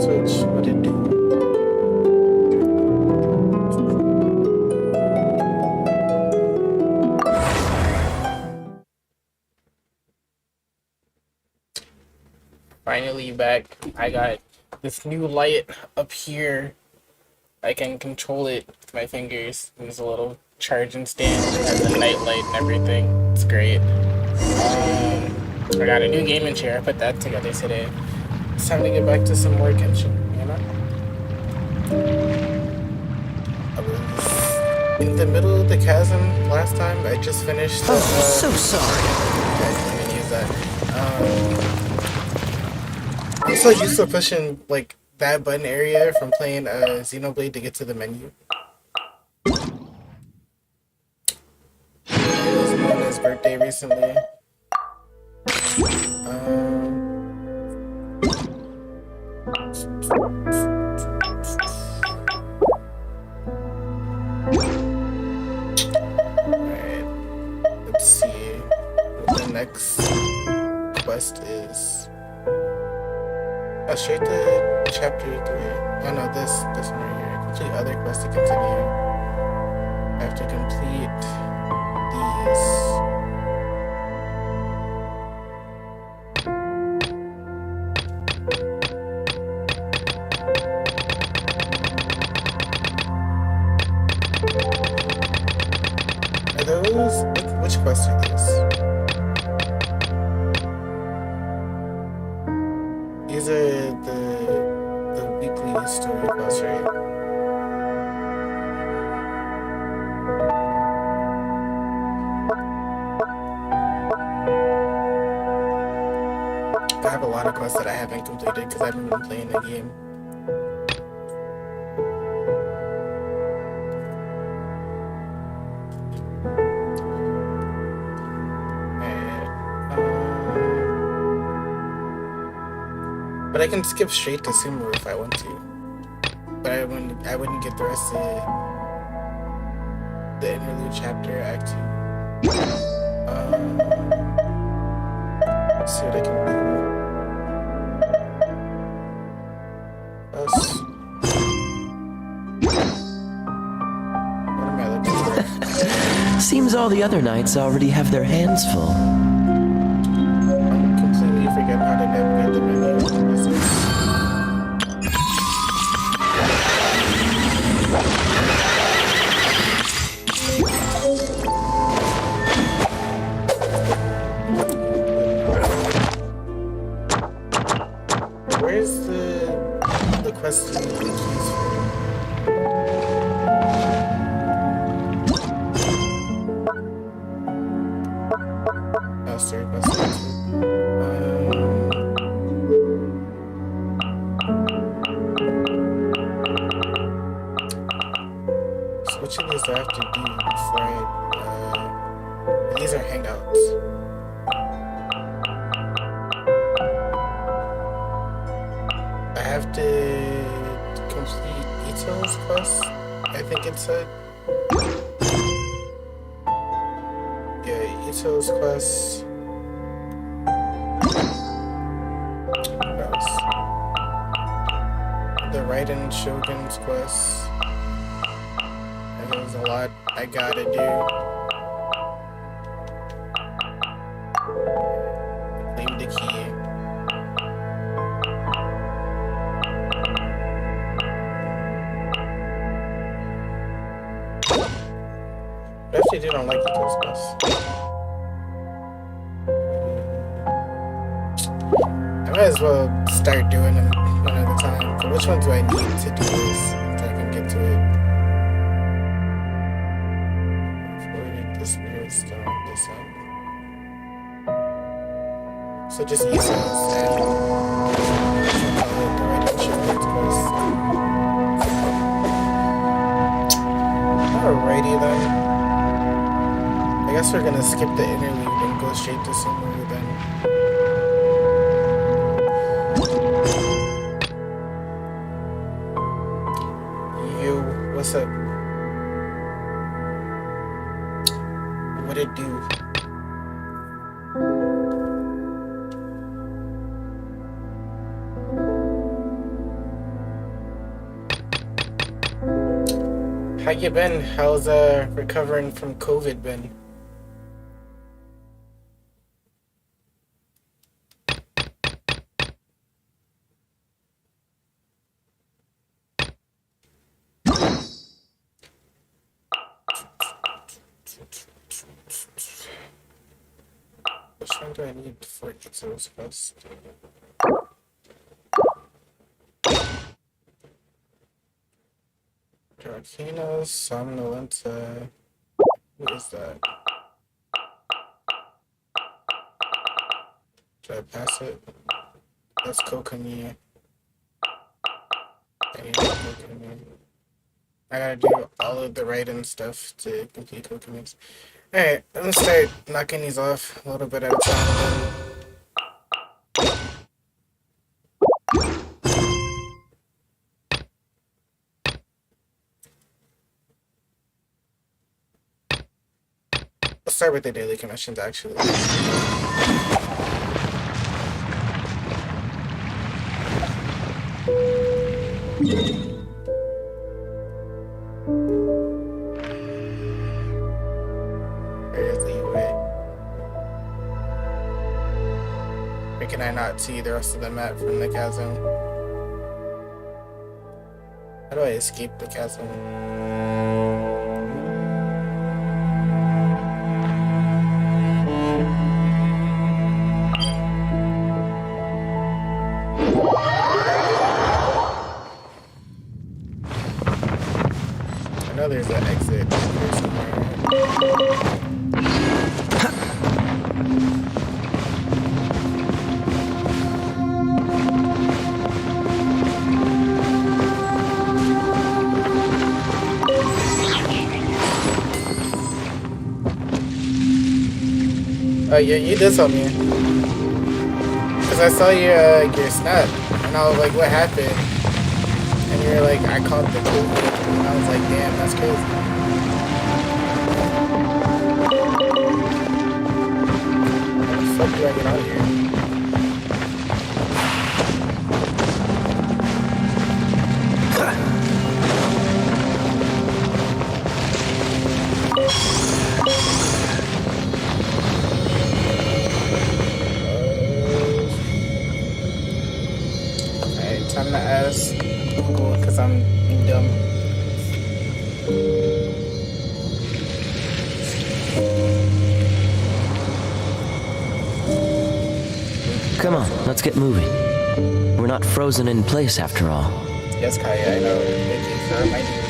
Switch, what it do? Finally back. I got this new light up here. I can control it with my fingers. There's a little charging stand. It has a night light and everything. It's great. I got a new gaming chair. I put that together today. It's time to get back to some more Genshin, you know? I was in the middle of the chasm last time. I just finished the, so sorry. Okay, let me use that. I'm so used to pushing, like, that button area from playing Xenoblade to get to the menu. It was Mona's birthday recently. Alright, let's see what the next quest is. Oh, straight to chapter 3. Oh no, this one right here. Complete other quests to continue. I have to complete these. Are those... which quests are these? These are the weekly story quests, right? I have a lot of quests that I haven't completed because I haven't been playing the game. But I can skip straight to Sumeru if I want to. But I wouldn't get the rest of the interlude chapter, Act 2. Let's see what I can do. What am I looking for? Seems all the other knights already have their hands full. I'm completely forgetting how to navigate the menu. Where's the quest to the keys for? Oh, sorry, quest to so which of these do I have to do before I these are hangouts. I have to complete Ito's quest, I think it said. Yeah, Ito's quest. What else? The Raiden Shogun's quest. And there's a lot I gotta do. Claim the key. I actually don't like Ito's quest. I might as well start doing them one at a time. So which one do I need to do this so I can get to it? Forwarded the spirit stone, this one. So just Iso's and the Raiden Shogun's quest. Alrighty then. I guess we're gonna skip the interlude and go straight to Sumeru then. Yo, what's up? What it do? How you been? How's recovering from COVID been? Which one do I need for Exos first? Dracaena, Somnolenta. What is that? Should I pass it? That's Kokomi. I need Kokomi. I gotta do all of the Raiden stuff to complete Kokomis. Alright, I'm gonna start knocking these off a little bit at a time. Let's start with the daily commissions, actually. Or can I not see the rest of the map from the chasm? How do I escape the chasm? I know there's an exit here somewhere. Oh, yeah, you did tell me. Because I saw your snap, and I was like, what happened? And you were like, I caught the COVID. And I was like, damn, that's crazy. How the fuck do I get out of here? Time to ask Google because I'm dumb. Come on, let's get moving. We're not frozen in place after all. Yes, Kaya, I know. Thank you for reminding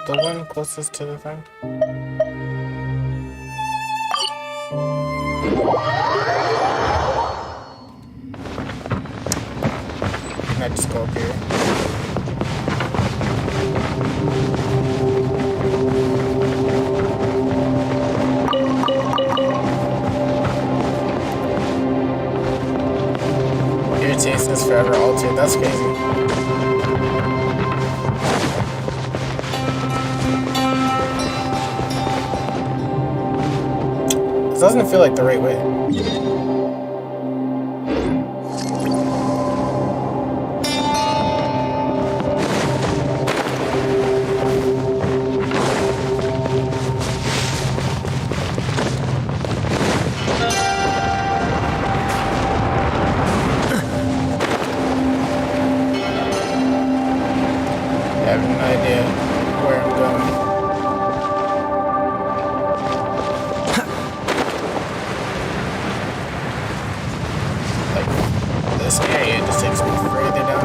the one closest to the thing? Can I just go up here? Your taste is forever altered. That's crazy. This doesn't feel like the right way. I have no idea where I'm going. This area just takes me further down.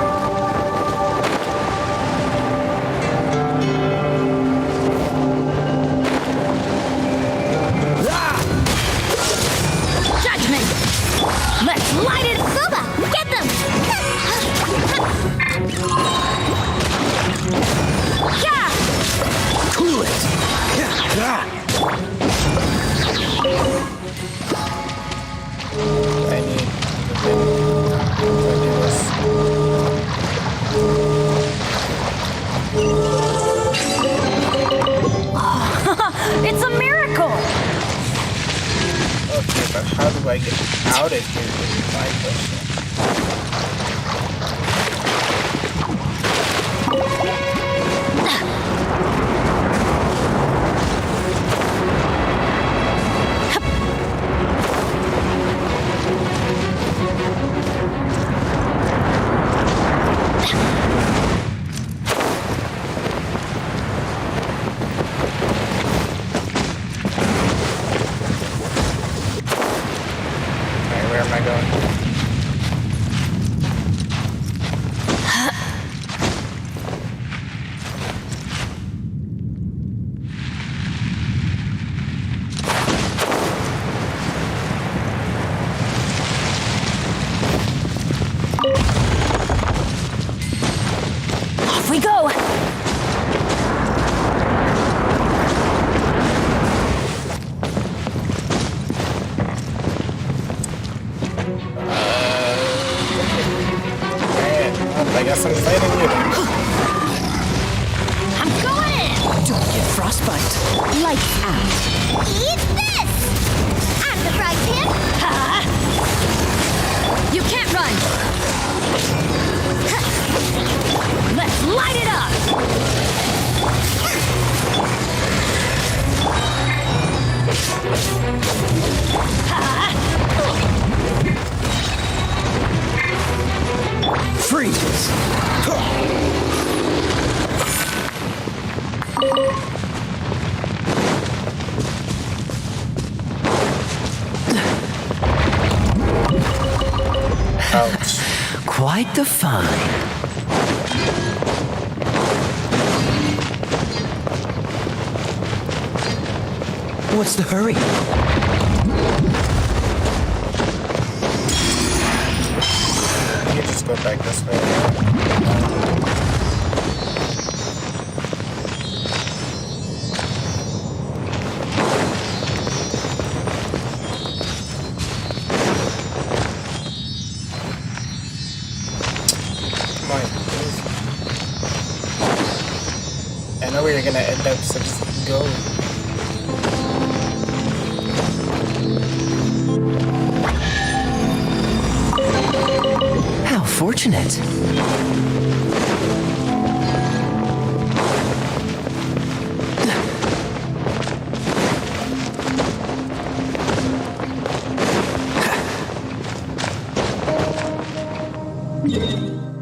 How do I get out of here? Is my question. Alright, where am I going? Off we go! Man, I guess I'm fighting you. I'm going in! Don't get frostbite. Lights out. Eat this! I'm the fry pan. Ha! You can't run! Let's light it up! Freeze! Ouch. Quite the find. What's the hurry? You just go back this way. Come on, please. I know where you're gonna end up, so just go. How fortunate.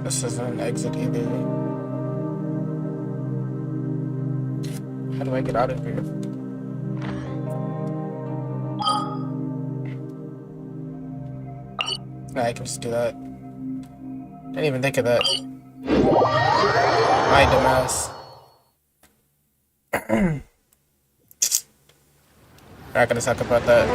This isn't an exit either. How do I get out of here? Nah, I can just do that. Didn't even think of that. My dumbass. Not gonna talk about that.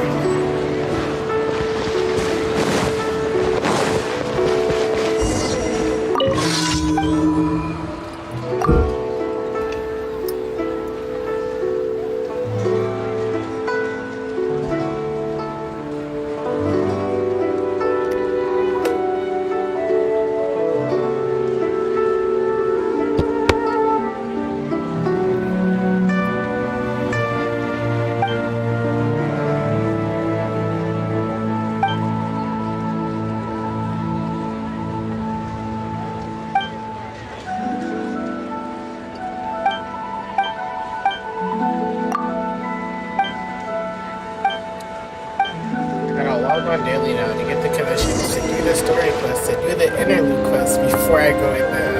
log on daily now to get the commissions, to do the story quest, to do the interlude quest before I go in there.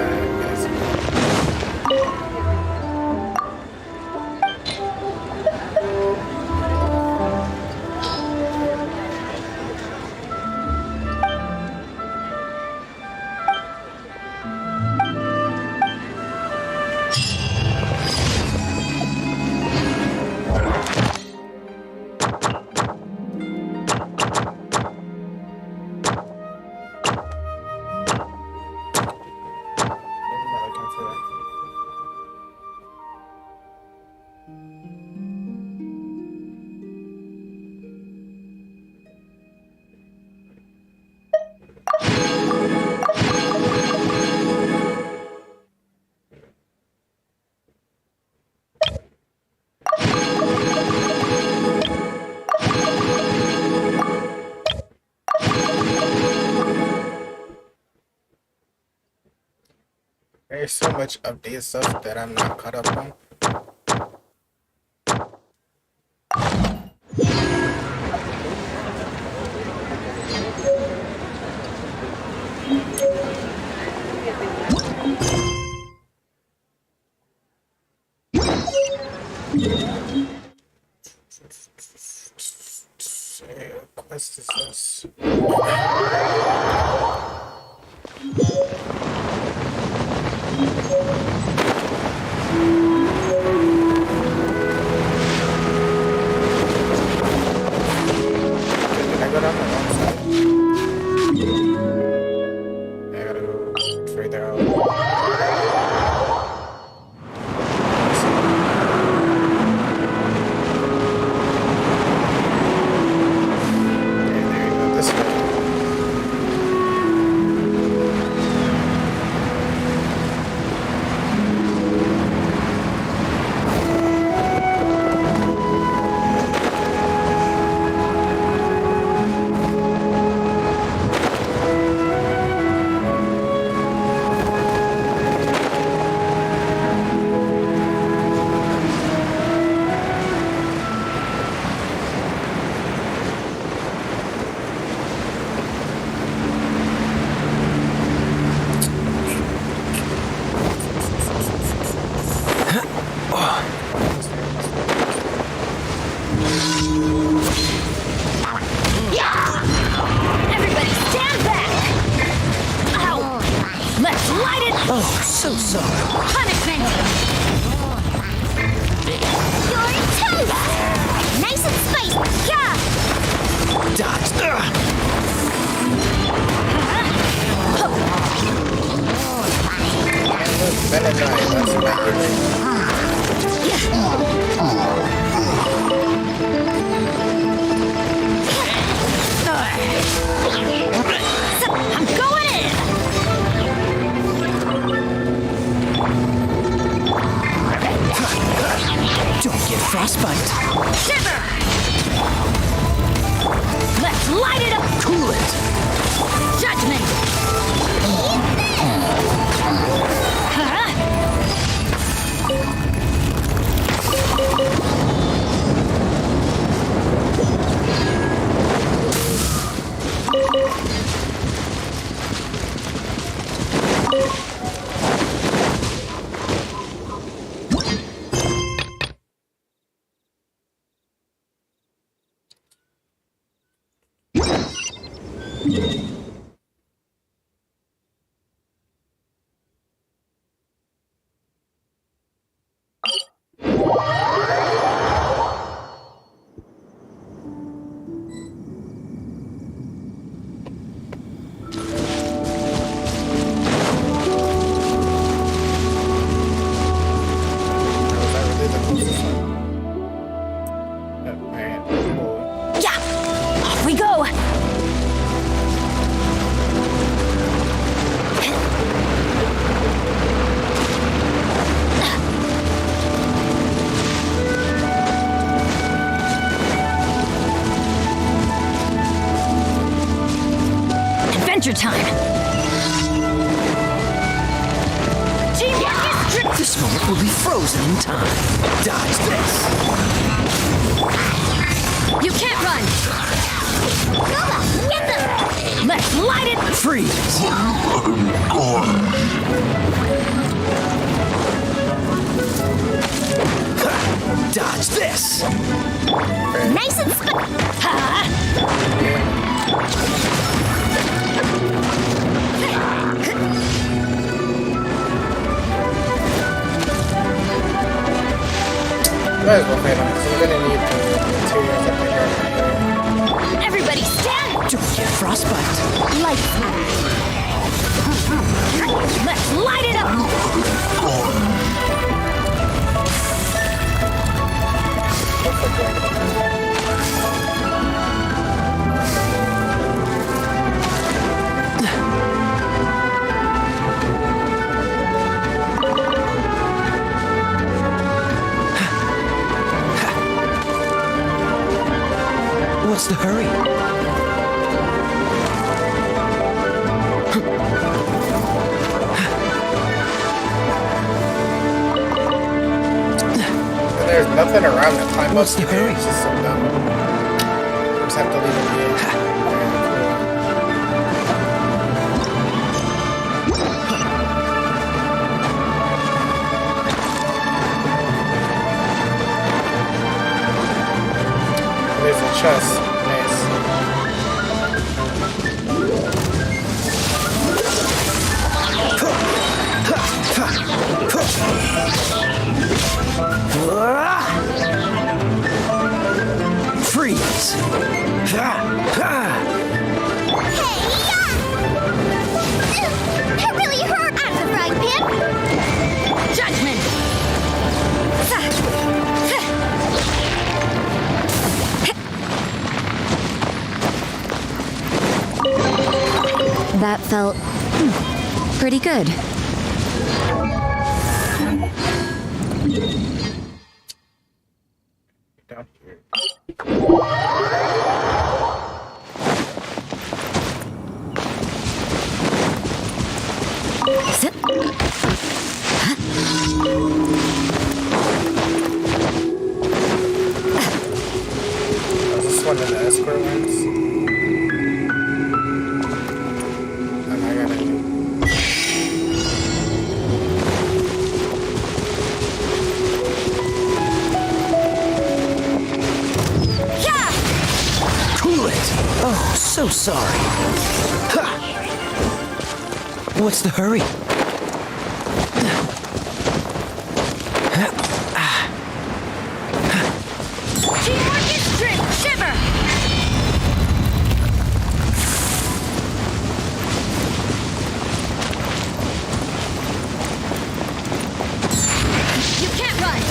There's so much updated stuff that I'm not caught up on. Quest is this? Did I go down the wrong side? I gotta go further out. Okay, there you go, this way. Everybody stand back! Ow! Let's light it! Oh, so sorry. Punishment! You're toast! Nice and spicy! Yeah! Dodge. Bella guy, that's I'm going in! Don't get frostbite. Shiver! Let's light it up! Cool it. Judgment! Huh? Yeah! Off we go! Adventure time! Teamwork is strict! This moment will be frozen in time. Dodge this. You can't run! Nova, get them! Let's light it! Freeze. Dodge this. Nice and spicy! Ha! Might as well fight him, because I'm gonna need the materials that they got here. Everybody stand! Don't get frostbite. Lights out! Let's light it up! What's the hurry? there's nothing around to climb up What's the to. hurry? It's just so dumb. Just have to leave it be. There's a chest. Nice. Freeze! It really hurt at the frying pan. Judgment! That felt pretty good. Down here. Zip. Is this one of the escort ones? Am I gonna... Cool it! Oh, so sorry. Ha! What's the hurry? Teamwork is strength! Shiver! You can't run!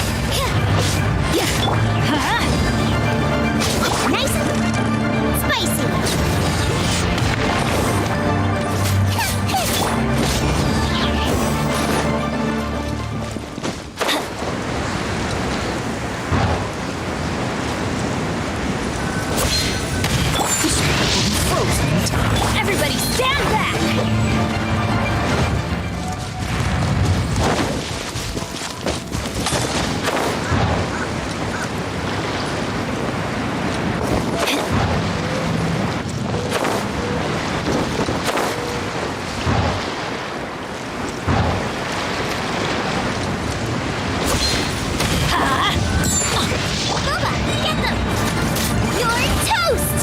Nice. Spicy. Everybody stand back! Boba, get them. You're toast.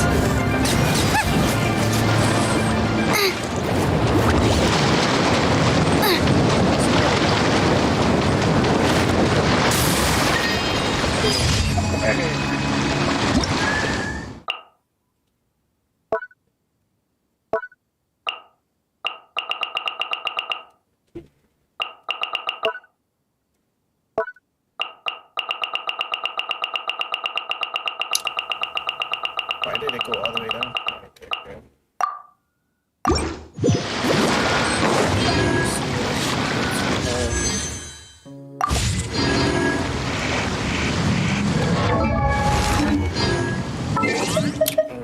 Why did it go all the way down? Right there, yeah.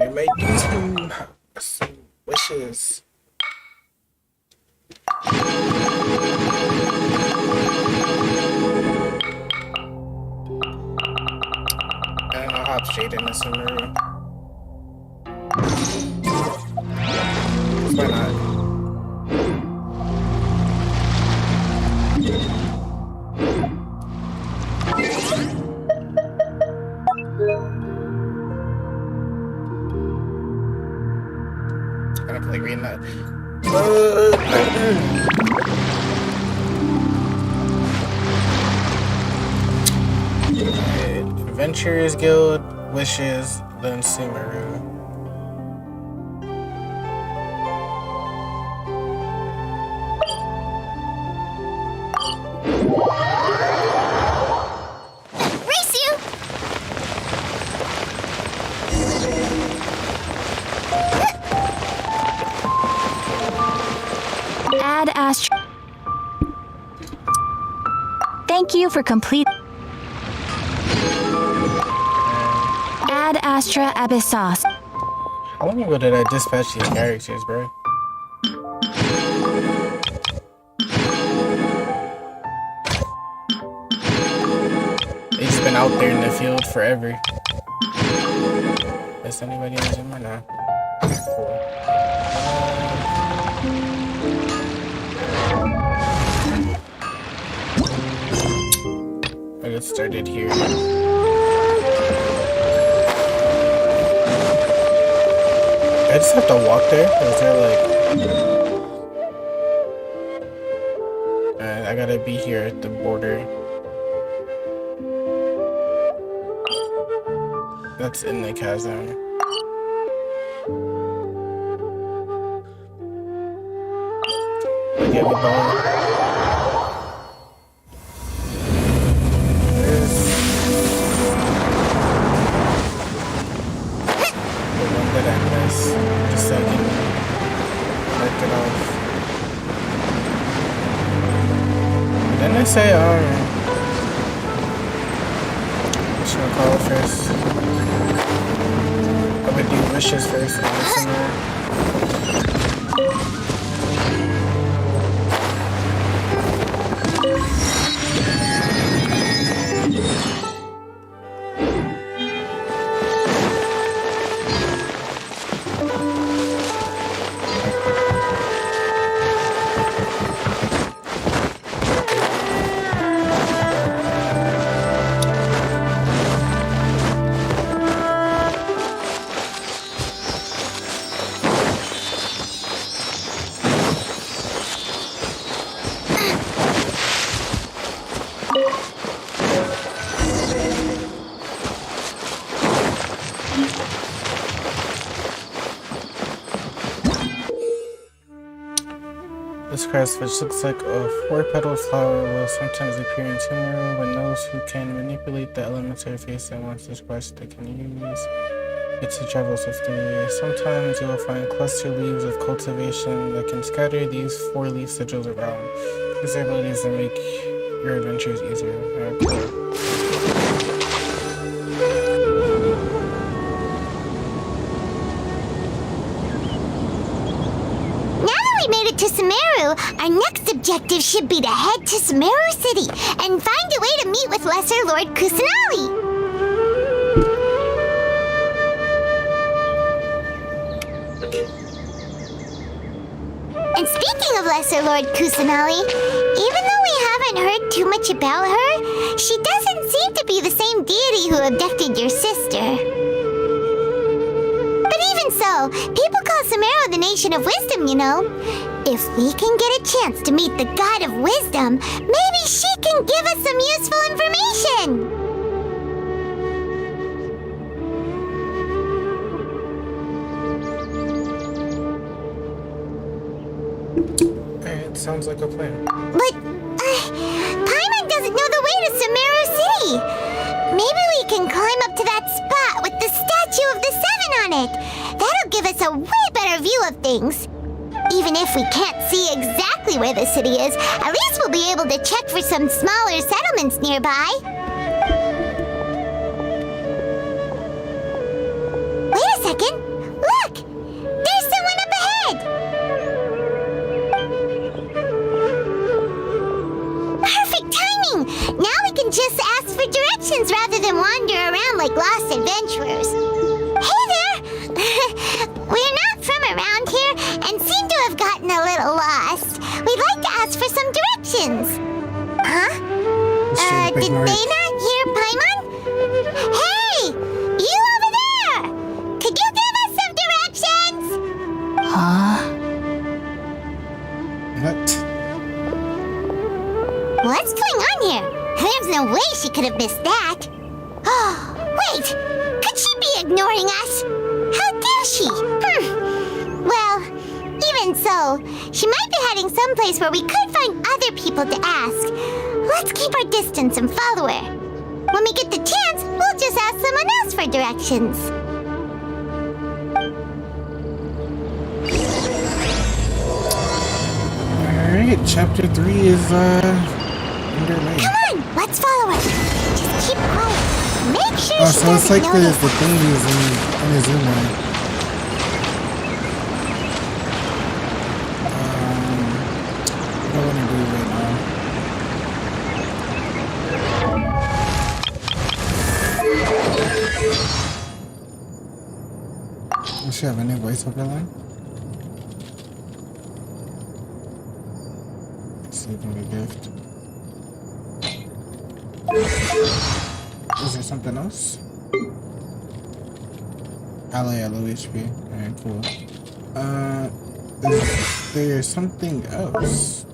We made some wishes. And I'll hop straight into Sumeru. Why not? I'm gonna play green light. Adventurers Guild, Wishes, then Sumeru. Race you. Ad Astra. Thank you for complete. Ad Astra Abyssos. How long ago did I dispatch these characters, bro? They just been out there in the field forever. Is anybody in the gym or not? Cool. I get started here. I just have to walk there? Or is there like... I gotta be here at the border. That's in the chasm. Get the ball. There's the one that I missed. Just so I can mark it off. Didn't I say, whatchamacallit first? I would do wishes first and listen there. This crest, which looks like a 4-petaled flower, will sometimes appear in Sumeru when those who can manipulate the elements are facing once this quest they can use it to travel swiftly. Sometimes you will find cluster leaves of cultivation that can scatter these 4-leaf sigils around. These abilities that make your adventures easier. Cool. To Sumeru, our next objective should be to head to Sumeru City and find a way to meet with Lesser Lord Kusanali. And speaking of Lesser Lord Kusanali, even though we haven't heard too much about her, she doesn't seem to be the same deity who abducted your sister. But even so, people call Sumeru the Nation of Wisdom, you know. If we can get a chance to meet the God of Wisdom, maybe she can give us some useful information. It sounds like a plan. But, Paimon doesn't know the way to Sumeru City. Maybe we can climb up to that spot with the statue of the Seven on it. That'll give us a way better view of things. Even if we can't see exactly where the city is, at least we'll be able to check for some smaller settlements nearby. Wait a second. Look! There's someone up ahead! Perfect timing! Now we can just ask for directions rather than wander around like lost adventurers. Hey there! We're not from around here and seem to have gotten a little lost. We'd like to ask for some directions. Huh? Did they not hear Paimon? Hey! You over there! Could you give us some directions? Huh? What? What's going on here? There's no way she could have missed that. Oh, wait! Could she be ignoring us? How dare she? Well, even so, she might be heading someplace where we could find other people to ask. Let's keep our distance and follow her. When we get the chance, we'll just ask someone else for directions. Alright, chapter 3 is underway. Come on, let's follow her. Just keep quiet. Make sure Oh, she so it's doesn't like notice. the thing is in the zoom line. What do I want to do right now? Does she have any voiceover line? Receiving a gift. Is there something else? Ally low HP. Alright, cool. Is there something else?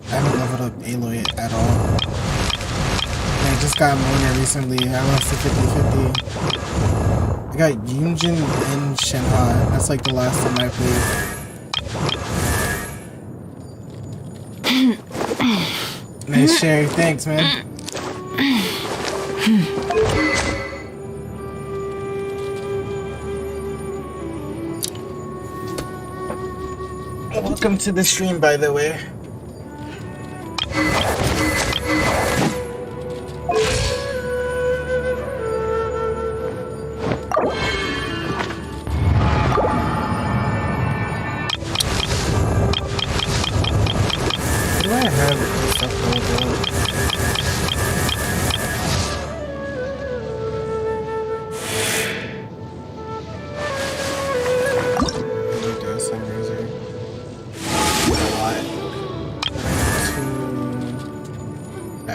I haven't leveled up Aloy at all. I just got Mona recently. I lost to 50-50. I got Yunjin and Shenhua. That's like the last time I played. Nice share. Thanks, man. Welcome to the stream, by the way. Do I have stuff going on?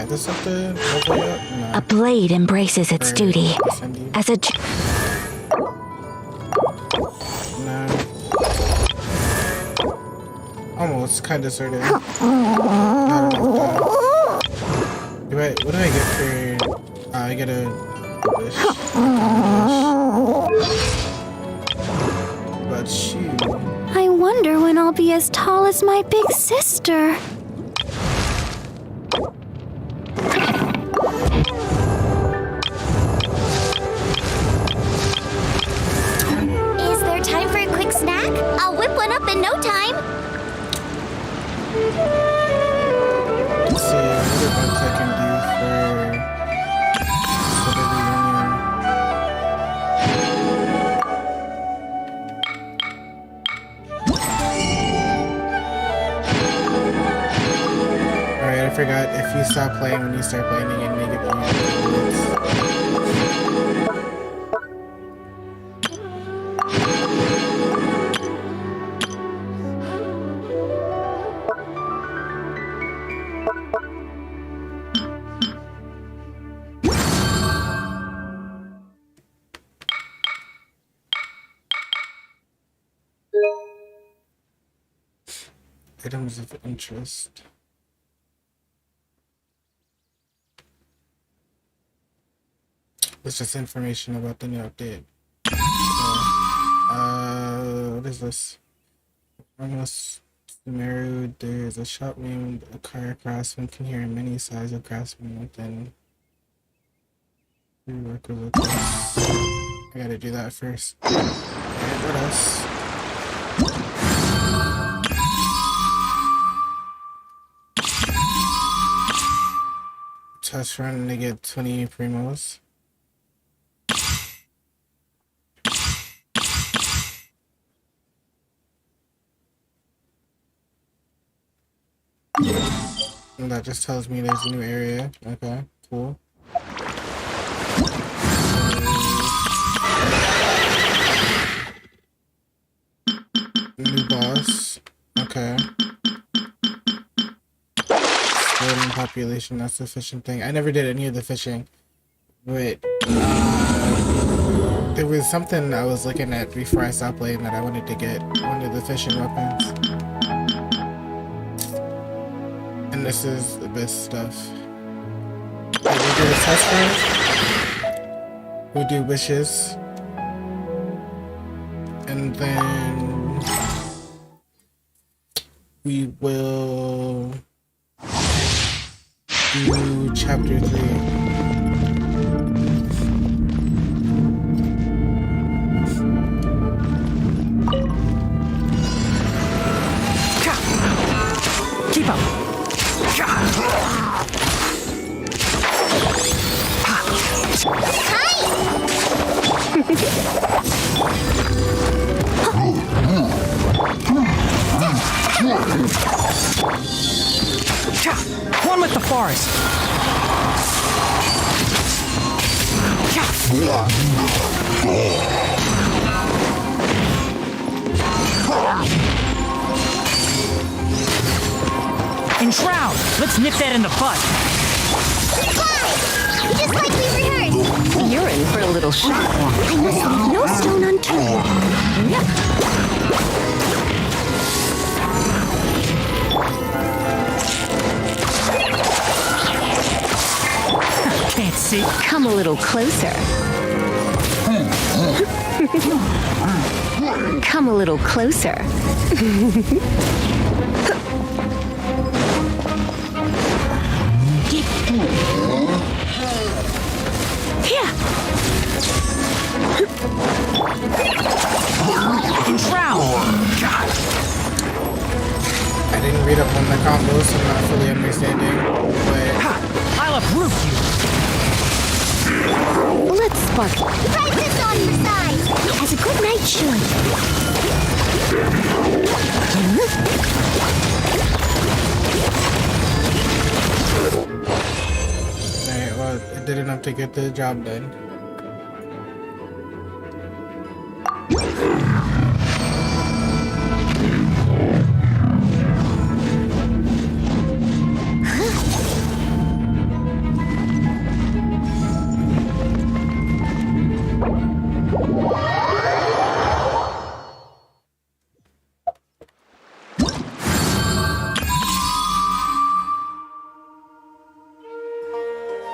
This up to level up? No. A blade embraces its duty. As a No. Almost, kind of, sort of. Not enough time. What do I get for... I get a wish. But shoot. I wonder when I'll be as tall as my big sister. Is there time for a quick snack? I'll whip one up in no time. Let's see what events I can do for the reunion. Alright, I forgot. If you stop playing when you start playing again, make it easy. Items of interest. It's just information about the new update. So, what is this? Almost Sumeru, there's a shop named Akara Craftsman. Can hear many size of craftsmen within prerequisites. I gotta do that first. Alright, what else? Test run to get 20 primos. And that just tells me there's a new area. Okay, cool. New boss. Okay. Exploring population, that's the fishing thing. I never did any of the fishing. But there was something I was looking at before I stopped playing that I wanted to get. One of the fishing weapons. And this is the best stuff. Okay, we do a test run. We do wishes. And then we will do chapter 3. Keep up. ours. Enshroud! Let's nip that in the bud. Just like we rehearsed. You're in for a little shock. I must leave no stone unturned. Can't see. Come a little closer. Come a little closer. Enshroud! I didn't read up on the combos, so I'm not fully understanding. But I'll uproot you. Let's spark. Try this on the side. As a good knight should. alright, well, it did enough to get the job done.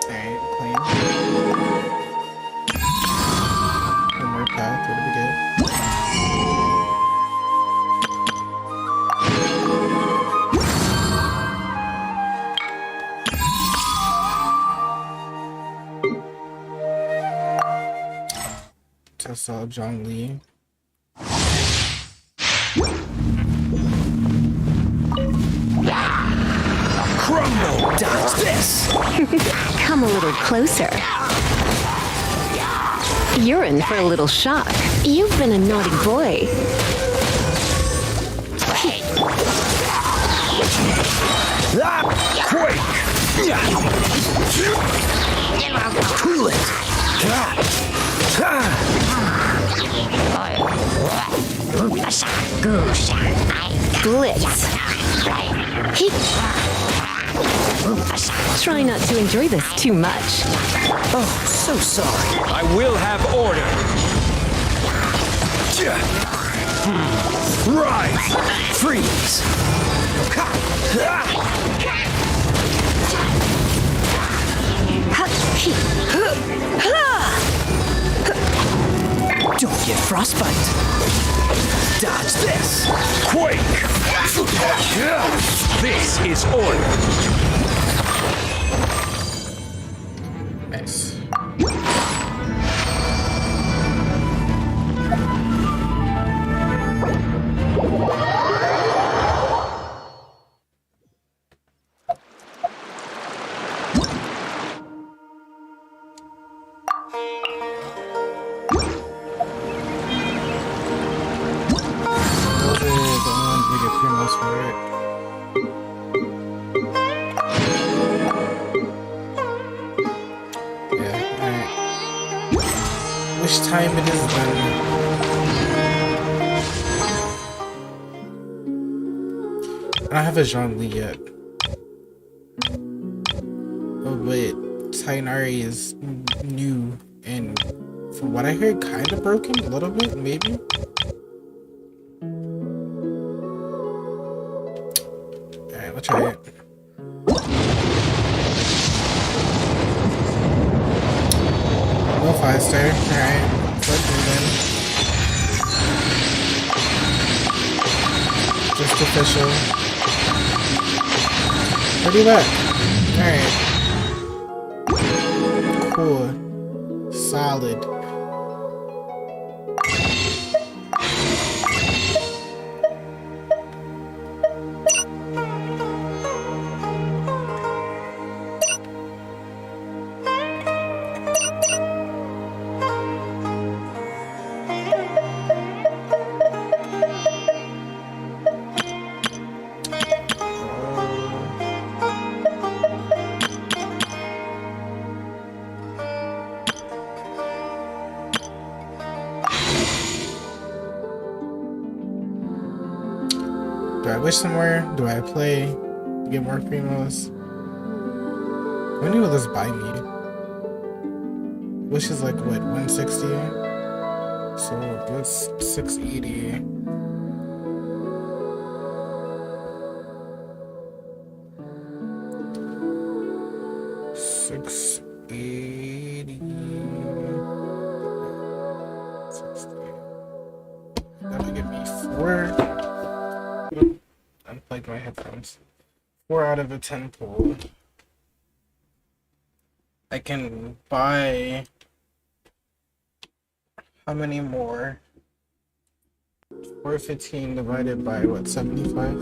Alright, clean. One more path, what do we get? Test out Zhongli. Crumble! Dodge this! Come a little closer. You're in for a little shock. You've been a naughty boy. Quake! Cool it! Blitz. Try not to enjoy this too much. Oh, so sorry. I will have order. Rise! Freeze! Don't get frostbite. Dodge this. Quake! This is order. Nice. Those are the ones we get promos for, right? Yeah, alright. Which time it is then? I don't have a Zhongli yet. Oh wait, Tainari is new and from what I heard kinda broken a little bit, maybe? Alright, we'll try it. No 5-star, alright. Let's do then. Just official. Pretty luck. Alright. Cool. Solid. Do I wish some more? Do I play to get more primos? How many will this buy me? Wish is like what, 160? So that's 680. That'll give me 4. Unplugged my headphones. 4 out of a 10 pull. I can buy how many more? 415 divided by what, 75?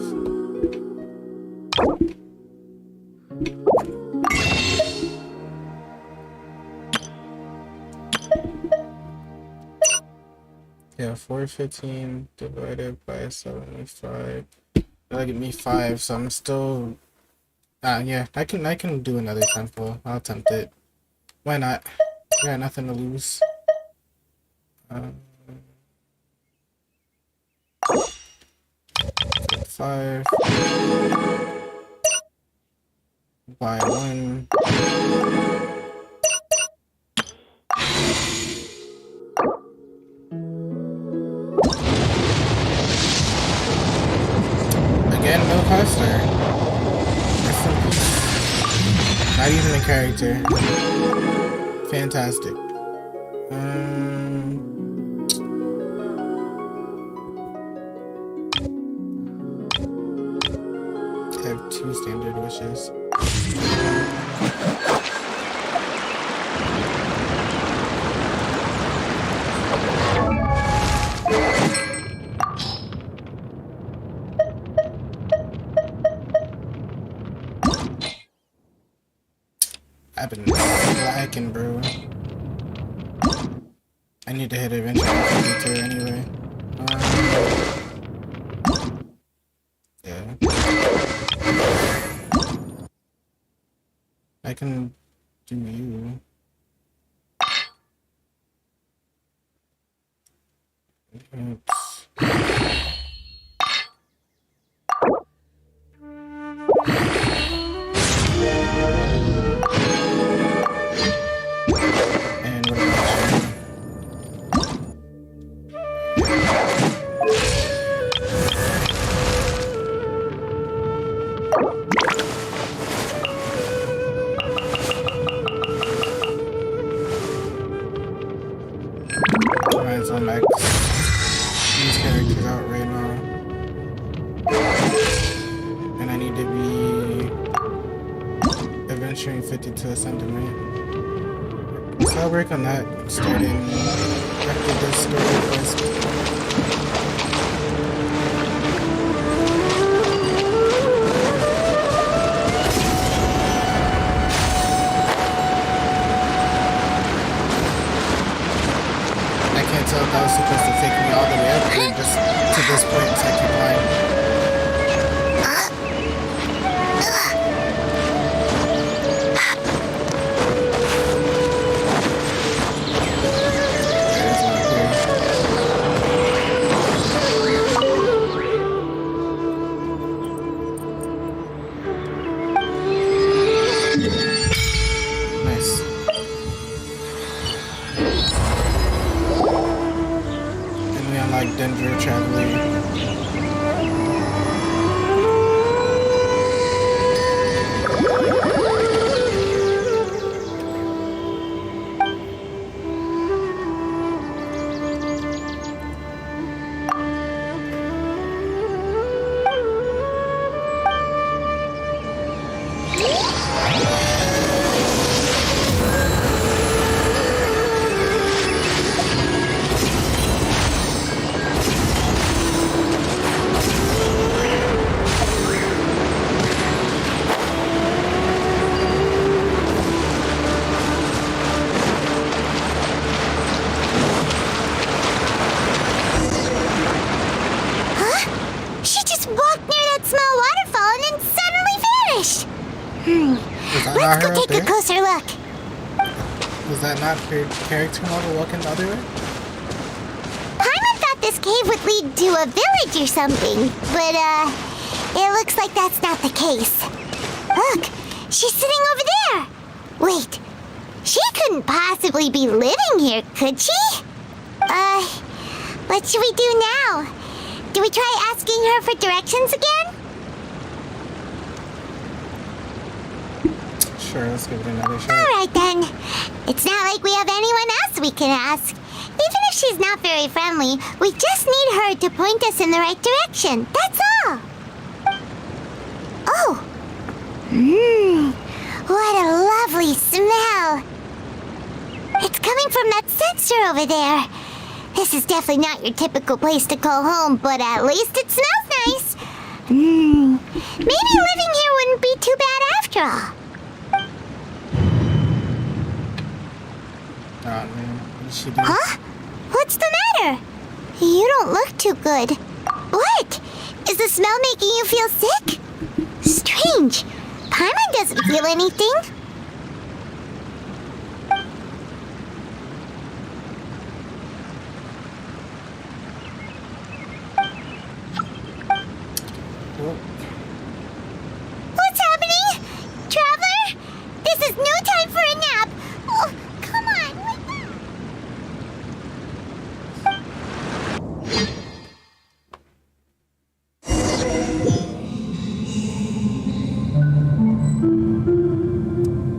Yeah, 415 divided by 75. That'll give me 5, so I'm still yeah, I can do another temple. I'll attempt it. Why not? I got nothing to lose. 5 by 1. Again, no coster. Not even a character. Fantastic. I have 2 standard wishes. I've been lacking, bro. I need to hit Adventure 52 anyway. Yeah. I can do you. Oops. And what about you? Alright, so I'm like these characters out right now. And I need to be adventuring 52 Ascendant. So I'll work on that starting after this story quest. I can't tell if that was supposed to take me all the way up or just to this point so I keep flying. Nice. And we unlock Denver Traveler. She just walked near that small waterfall and then suddenly vanished. Was that not Let's her go up take a there? closer look. Was that not her character model walking the other way? Paimon thought this cave would lead to a village or something, but It looks like that's not the case. Look, she's sitting over there. Wait, she couldn't possibly be living here, could she? What should we do now? Do we try asking her for directions again? Sure, let's give it another shot. Alright then. It's not like we have anyone else we can ask. Even if she's not very friendly, we just need her to point us in the right direction. That's all. Oh. What a lovely smell. It's coming from that sensor over there. This is definitely not your typical place to call home, but at least it smells nice. Maybe living here wouldn't be too bad after all. Oh man, what did she do? Huh? What's the matter? You don't look too good. What? Is the smell making you feel sick? Strange. Paimon doesn't feel anything. Oh, What's happening? Traveler? This is no time for a nap. Oh, come on. Wake up.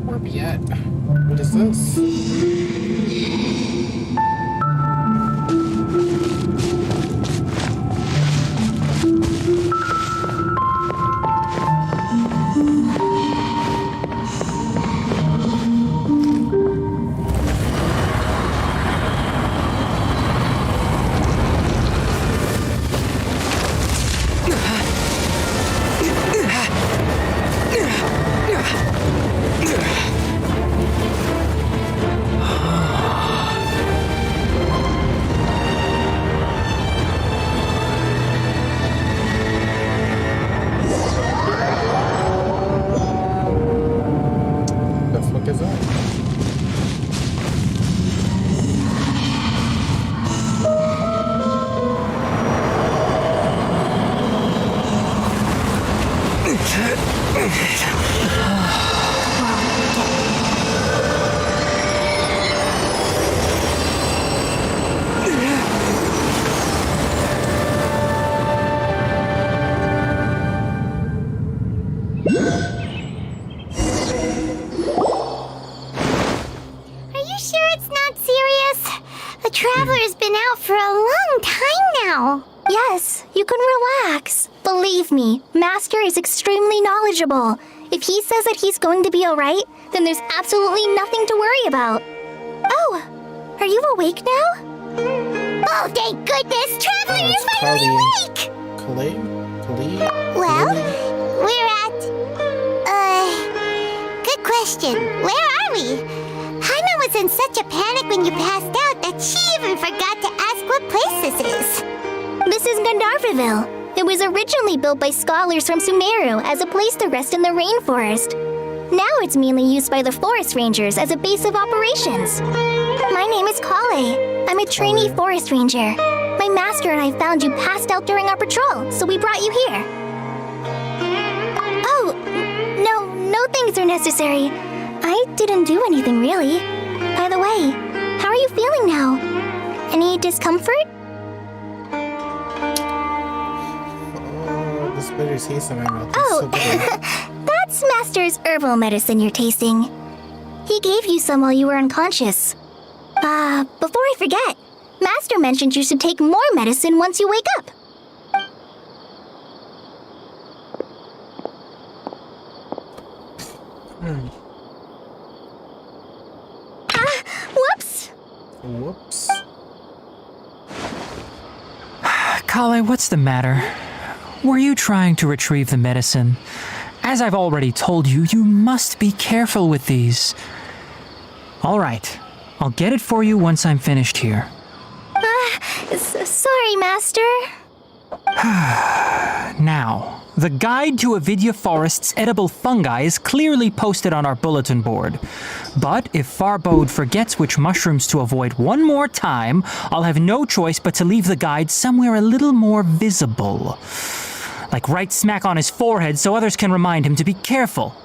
where we at? What is this? The fuck is that? Are you sure it's not serious? The Traveler's been out for a long time now. Yes, you can relax. Believe me, Master is extremely knowledgeable. If he says that he's going to be alright, then there's absolutely nothing to worry about. Oh, are you awake now? Oh, thank goodness! Traveler is finally awake! Kali? Well, we're at... good question. Where are we? Paimon was in such a panic when you passed out that she even forgot to ask what place this is. This is Gandharvaville. It was originally built by scholars from Sumeru as a place to rest in the rainforest. Now it's mainly used by the forest rangers as a base of operations. My name is Kale. I'm a trainee forest ranger. My master and I found you passed out during our patrol, so we brought you here. Oh, no things are necessary. I didn't do anything really. By the way, how are you feeling now? Any discomfort? Oh, this bitter taste in my mouth. It's Oh, so bitter. that's Master's herbal medicine you're tasting. He gave you some while you were unconscious. Before I forget, Master mentioned you should take more medicine once you wake up. Whoops! Whoops. Kale, what's the matter? Were you trying to retrieve the medicine? As I've already told you, you must be careful with these. All right, I'll get it for you once I'm finished here. Sorry, Master. Now, the guide to Avidya Forest's edible fungi is clearly posted on our bulletin board. But if Farbode forgets which mushrooms to avoid one more time, I'll have no choice but to leave the guide somewhere a little more visible. like right smack on his forehead so others can remind him to be careful.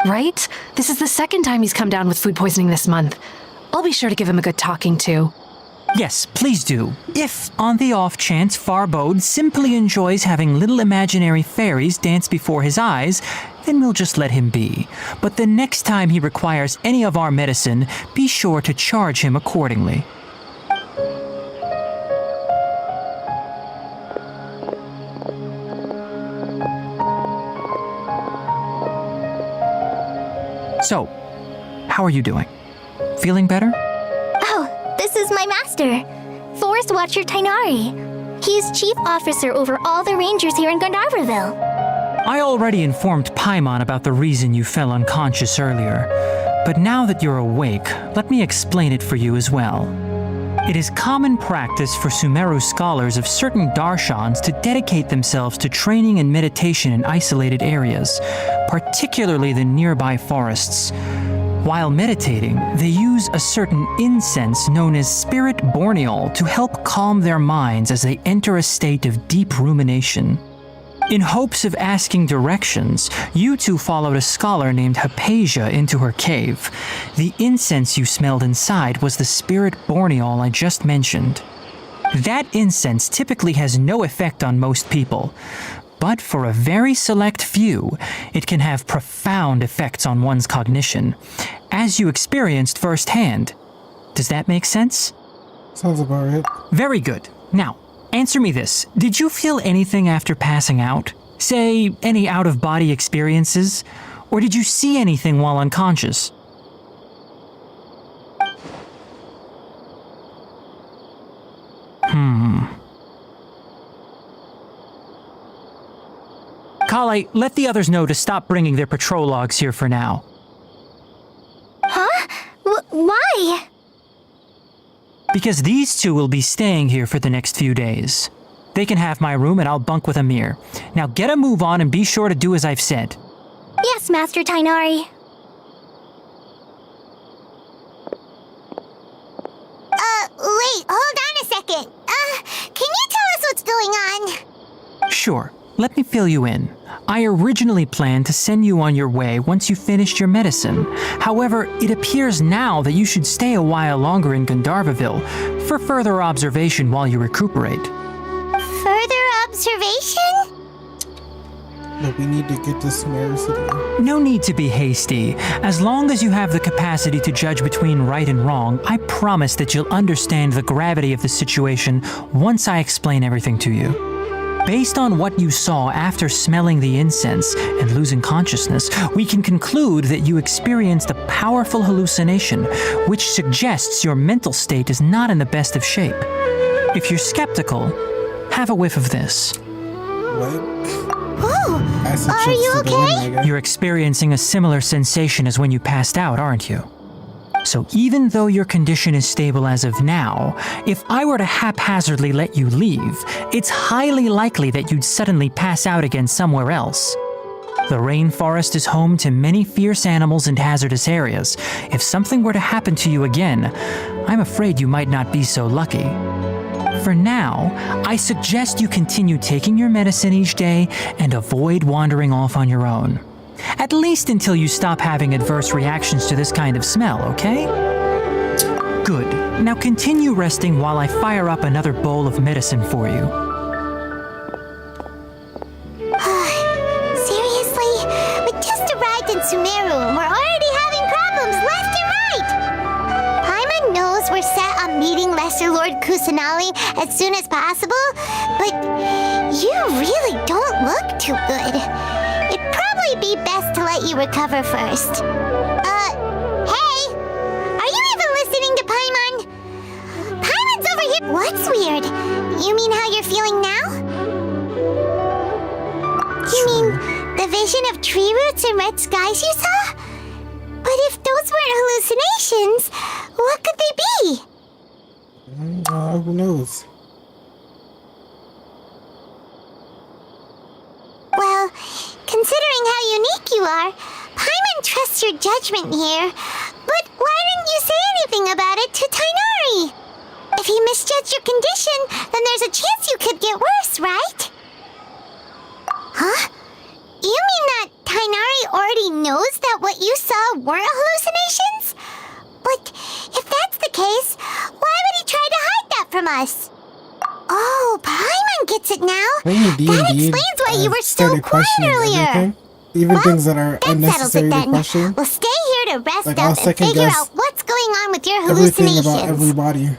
Right? This is the second time he's come down with food poisoning this month. I'll be sure to give him a good talking to. Yes, please do. If, on the off chance, Farbode simply enjoys having little imaginary fairies dance before his eyes, then we'll just let him be. But the next time he requires any of our medicine, be sure to charge him accordingly. So, how are you doing? Feeling better? Oh, this is my master, Forest Watcher Tainari. He is chief officer over all the rangers here in Gandharvaville. I already informed Paimon about the reason you fell unconscious earlier, but now that you're awake, let me explain it for you as well. It is common practice for Sumeru scholars of certain darshans to dedicate themselves to training and meditation in isolated areas, particularly the nearby forests. While meditating, they use a certain incense known as Spirit Borneol to help calm their minds as they enter a state of deep rumination. In hopes of asking directions, you two followed a scholar named Hypatia into her cave. The incense you smelled inside was the Spirit Borneol I just mentioned. That incense typically has no effect on most people, but for a very select few, it can have profound effects on one's cognition, as you experienced firsthand. Does that make sense? Sounds about right. Very good. Now, answer me this. Did you feel anything after passing out? Say, any out-of-body experiences? Or did you see anything while unconscious? Kale, let the others know to stop bringing their patrol logs here for now. Huh? Why? Because these two will be staying here for the next few days. They can have my room and I'll bunk with Amir. Now get a move on and be sure to do as I've said. Yes, Master Tainari. Wait, hold on a second. Can you tell us what's going on? Sure, let me fill you in. I originally planned to send you on your way once you finished your medicine. However, it appears now that you should stay a while longer in Gandharvaville for further observation while you recuperate. Further observation? Look, we need to get to Sumeru City. No need to be hasty. As long as you have the capacity to judge between right and wrong, I promise that you'll understand the gravity of the situation once I explain everything to you. Based on what you saw after smelling the incense and losing consciousness, we can conclude that you experienced a powerful hallucination, which suggests your mental state is not in the best of shape. If you're skeptical, have a whiff of this. What? Whoa! Acid Are trips you to the okay? Omega. You're experiencing a similar sensation as when you passed out, aren't you? So even though your condition is stable as of now, if I were to haphazardly let you leave, it's highly likely that you'd suddenly pass out again somewhere else. The rainforest is home to many fierce animals and hazardous areas. If something were to happen to you again, I'm afraid you might not be so lucky. For now, I suggest you continue taking your medicine each day and avoid wandering off on your own. At least until you stop having adverse reactions to this kind of smell, okay? Good. Now continue resting while I fire up another bowl of medicine for you. Seriously? We just arrived in Sumeru and we're already having problems left and right! Paimon knows we're set on meeting Lesser Lord Kusanali as soon as possible, but you really don't look too good. It'd probably be best to let you recover first. Hey! Are you even listening to Paimon? Paimon's over here. What's weird? You mean how you're feeling now? You mean the vision of tree roots and red skies you saw? But if those weren't hallucinations, what could they be? Who knows? Well, considering how unique you are, Paimon trusts your judgment here. But why didn't you say anything about it to Tainari? If he misjudged your condition, then there's a chance you could get worse, right? Huh? You mean that Tainari already knows that what you saw were hallucinations? But if that's the case, why would he try to hide that from us? Oh, Paimon gets it now. Maybe That D&D, explains why you were so started quiet questioning earlier. everything. Even things that are That settles unnecessary it to then. question. We'll stay here to rest Like, up I'll and second figure guess out what's going on with your Everything hallucinations. about everybody.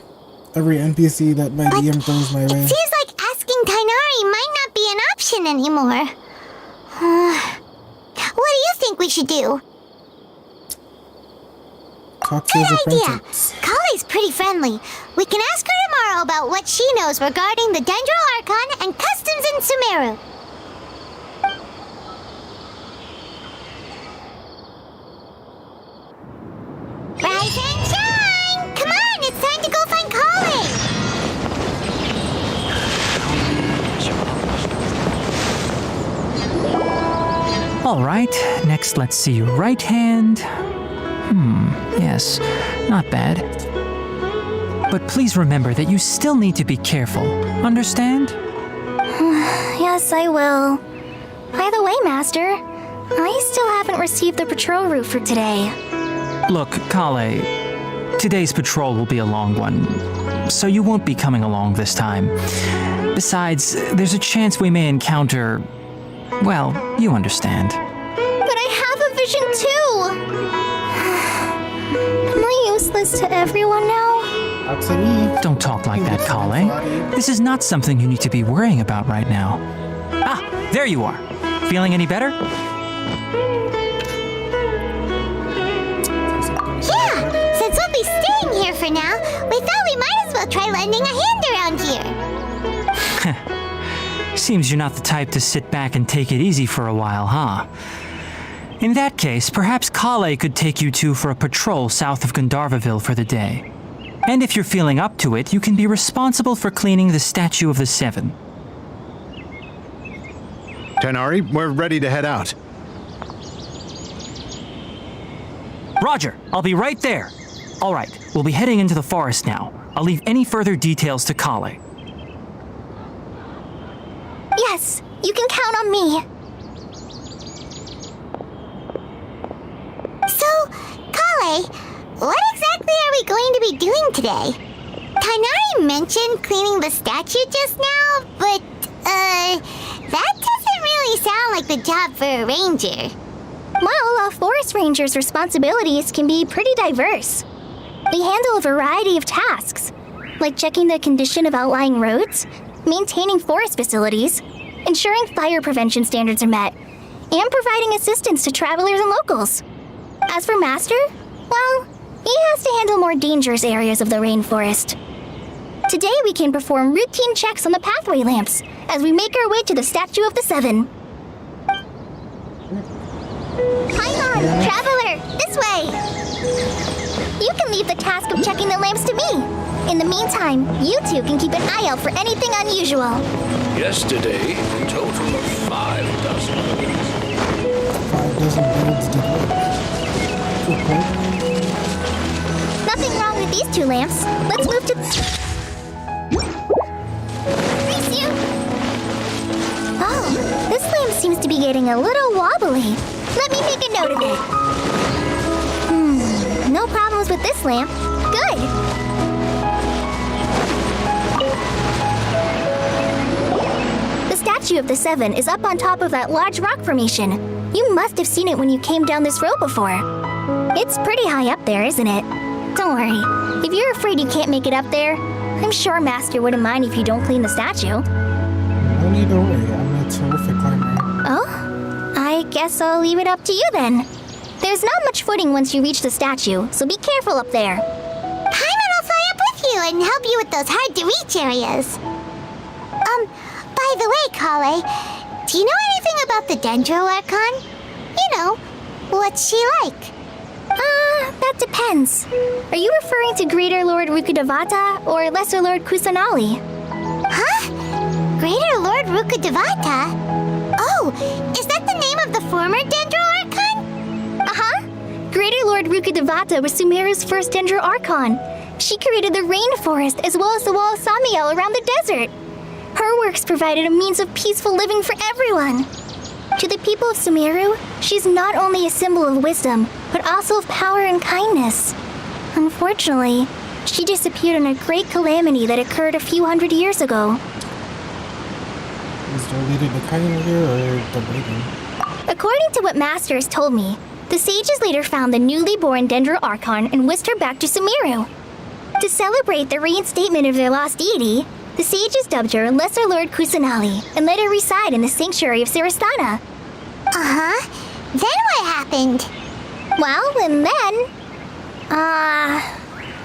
Every NPC that my DM throws my It way. seems like asking Tainari might not be an option anymore. What do you think we should do? Talk to his Good idea. apprentice. Kali's pretty friendly. We can ask her tomorrow about what she knows regarding the Dendro Archon and customs in Sumeru. Rise and shine! Come on, it's time to go find Kali! All right, next let's see your right hand. Yes, not bad. But please remember that you still need to be careful. Understand? Yes, I will. By the way, Master, I still haven't received the patrol route for today. Look, Kale, today's patrol will be a long one, so you won't be coming along this time. Besides, there's a chance we may encounter... well, you understand. But I have a vision too! Am I useless to everyone now? Up to me. Don't talk like that, Kale. This is not something you need to be worrying about right now. Ah, there you are. Feeling any better? Yeah, since we'll be staying here for now, we thought we might as well try lending a hand around here. Seems you're not the type to sit back and take it easy for a while, huh? In that case, perhaps Kale could take you two for a patrol south of Gandharvaville for the day. And if you're feeling up to it, you can be responsible for cleaning the Statue of the Seven. Tainari, we're ready to head out. Roger, I'll be right there. All right, we'll be heading into the forest now. I'll leave any further details to Kale. Yes, you can count on me. So, Kale, what exactly are we going to be doing today? Tainari mentioned cleaning the statue just now, but, that doesn't really sound like the job for a ranger. Well, a forest ranger's responsibilities can be pretty diverse. They handle a variety of tasks, like checking the condition of outlying roads, maintaining forest facilities, ensuring fire prevention standards are met, and providing assistance to travelers and locals. As for Master, well, he has to handle more dangerous areas of the rainforest. Today we can perform routine checks on the pathway lamps as we make our way to the Statue of the Seven. Paimon, traveler, this way! You can leave the task of checking the lamps to me. In the meantime, you two can keep an eye out for anything unusual. Yesterday, a total of 5 dozen. 5 dozen birds did work. Okay. Nothing wrong with these two lamps. Let's move to... Race you! Oh, this lamp seems to be getting a little wobbly. Let me make a note of it. No problems with this lamp. Good. The Statue of the Seven is up on top of that large rock formation. You must have seen it when you came down this road before. It's pretty high up there, isn't it? Don't worry. If you're afraid you can't make it up there, I'm sure Master wouldn't mind if you don't clean the statue. No need to worry, I'm a terrific climber. Oh? I guess I'll leave it up to you then. There's not much footing once you reach the statue, so be careful up there. Paimon will fly up with you and help you with those hard-to-reach areas. By the way, Kale, do you know anything about the Dendro Archon? You know, what's she like? That depends. Are you referring to Greater Lord Rukkhadevata or Lesser Lord Kusanali? Huh? Greater Lord Rukkhadevata? Oh, is that the name of the former Dendro Archon? Uh-huh. Greater Lord Rukkhadevata was Sumeru's first Dendro Archon. She created the rainforest as well as the wall of Samiel around the desert. Her works provided a means of peaceful living for everyone. To the people of Sumeru, she's not only a symbol of wisdom, but also of power and kindness. Unfortunately, she disappeared in a great calamity that occurred a few hundred years ago. Is it related to Kylie here or the bleeding? According to what Master has told me, the sages later found the newly born Dendro Archon and whisked her back to Sumeru. To celebrate the reinstatement of their lost deity, the sages dubbed her Lesser Lord Kusanali and let her reside in the sanctuary of Siristana. Uh-huh. Then what happened? Well, and then...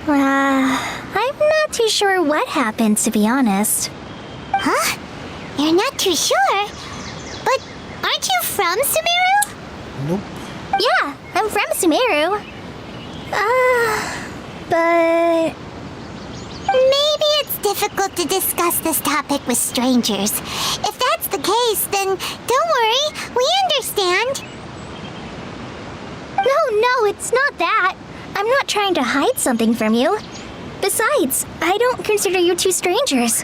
I'm not too sure what happened, to be honest. Huh? You're not too sure? But aren't you from Sumeru? Nope. Yeah, I'm from Sumeru. But... Maybe it's difficult to discuss this topic with strangers. If that's the case, then don't worry, we understand. No, it's not that. I'm not trying to hide something from you. Besides, I don't consider you two strangers.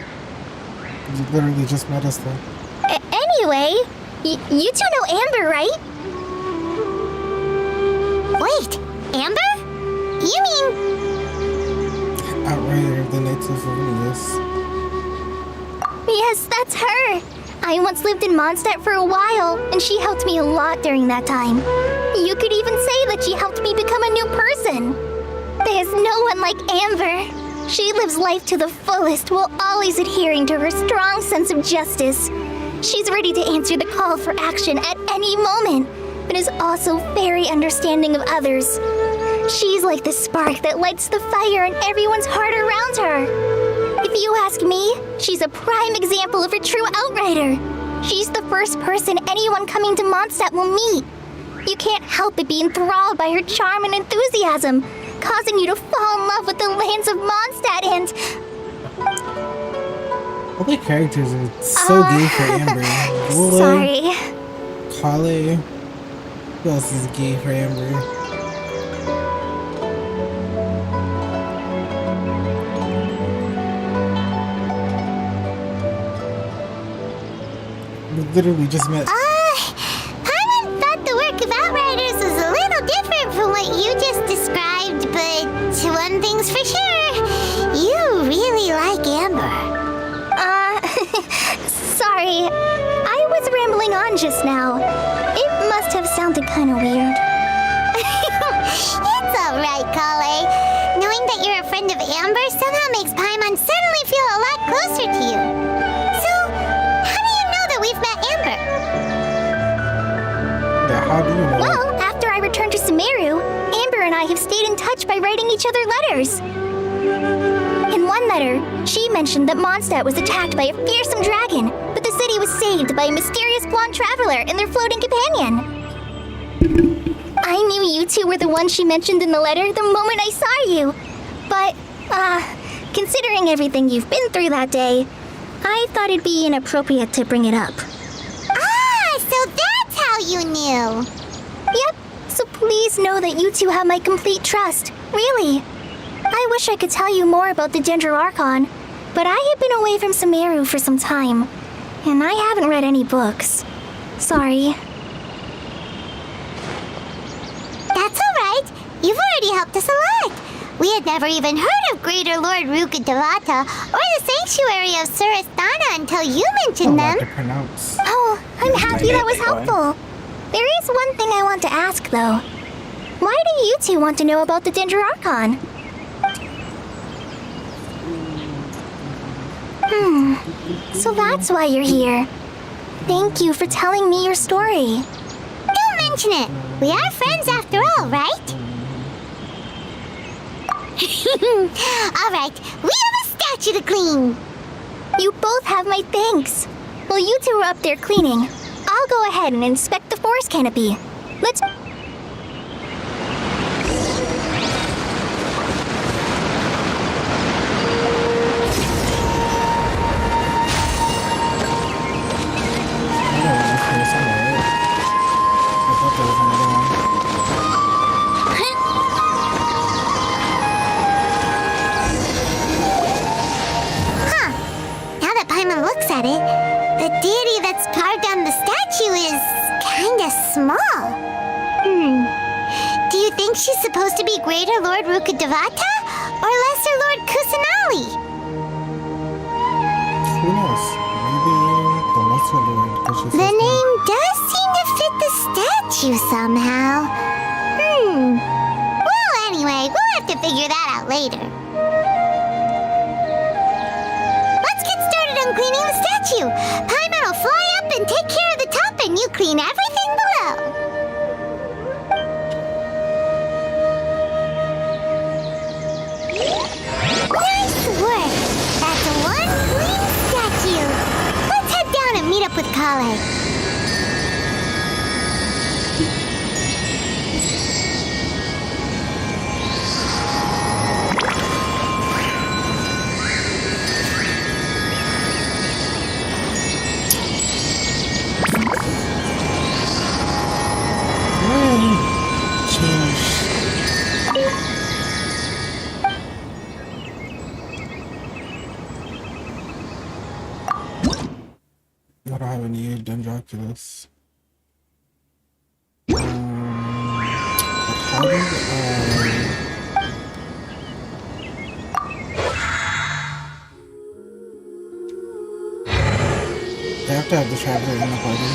You literally just met us though. Anyway, you two know Amber, right? Wait, Amber? You mean... Outrider of the Knights of Valunius. Yes, that's her. I once lived in Mondstadt for a while, and she helped me a lot during that time. You could even say that she helped me become a new person. There's no one like Amber. She lives life to the fullest while always adhering to her strong sense of justice. She's ready to answer the call for action at any moment, but is also very understanding of others. She's like the spark that lights the fire in everyone's heart around her. If you ask me, she's a prime example of a true outrider. She's the first person anyone coming to Mondstadt will meet. You can't help but be enthralled by her charm and enthusiasm, causing you to fall in love with the lands of Mondstadt and... All the characters are so gay for Amber. Lula, Sorry. Kale. Who else is gay for Amber? We literally just met. Paimon thought the work of Outriders was a little different from what you just described, but one thing's for sure, you really like Amber. Sorry. I was rambling on just now. It must have sounded kind of weird. It's alright, Kale. Knowing that you're a friend of Amber somehow makes Paimon suddenly feel a lot closer to you. So, how do you know that we've met Amber? Yeah, how do you know? Well, after I returned to Sumeru, Amber and I have stayed in touch by writing each other letters. In one letter, she mentioned that Mondstadt was attacked by a fearsome dragon, but the city was saved by a mysterious blonde traveler and their floating companion. I knew you two were the ones she mentioned in the letter the moment I saw you. But, considering everything you've been through that day, I thought it'd be inappropriate to bring it up. So that's how you knew. Yep, so please know that you two have my complete trust. Really. I wish I could tell you more about the Dendro Archon, but I have been away from Sumeru for some time, and I haven't read any books. Sorry. That's alright. You've already helped us a lot. We had never even heard of Greater Lord Rukkhadevata or the Sanctuary of Surasthana until you mentioned Hard to them. pronounce. Oh, I'm happy that was helpful. There is one thing I want to ask, though. Why do you two want to know about the Dendro Archon? So that's why you're here. Thank you for telling me your story. Don't mention it. We are friends after all, right? Alright, we have a statue to clean. You both have my thanks. While you two are up there cleaning, I'll go ahead and inspect the forest canopy. Let's... Now that Paimon looks at it, The deity that's carved on the statue is kinda small. Do you think she's supposed to be Greater Lord Rukkhadevata or Lesser Lord Kusanali? Who knows? Maybe the Lesser Lord. 'Cause she The says name does seem to fit the statue somehow. Well, anyway, we'll have to figure that out later. Let's get started on cleaning the statue. Paimon will fly up and take care of the top, and you clean everything below. Nice work. That's one clean statue. Let's head down and meet up with Kale. change. I don't have any Dendroculus. How did they have to have the traveler in the party?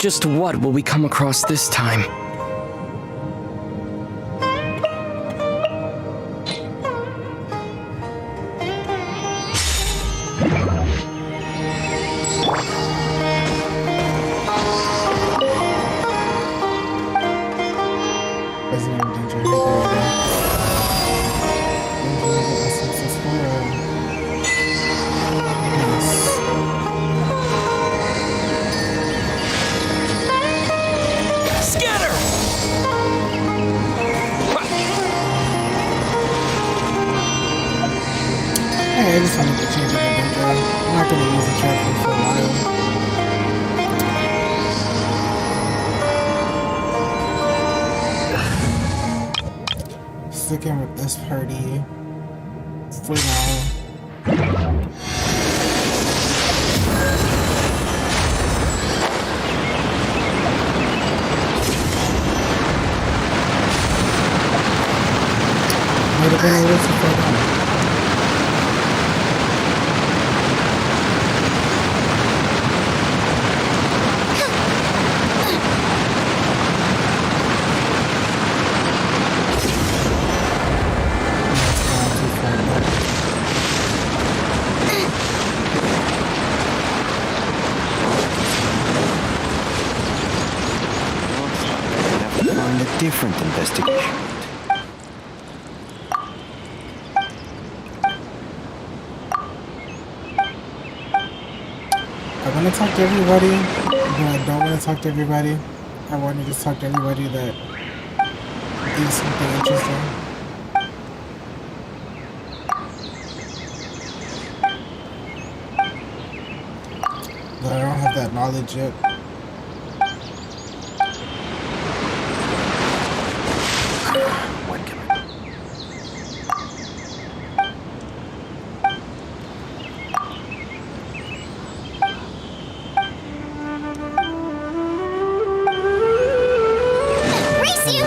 Just what will we come across this time? Resident Danger Scatter! Hey, I just wanted to change it to Danger. I'm not gonna use the character for a while. Sticking with this party for now. Might have been a little too far down. Find a different investigation. I want to talk to everybody, but I don't want to talk to everybody. I want to just talk to anybody that is something interesting. But I don't have that knowledge yet. When can Race you!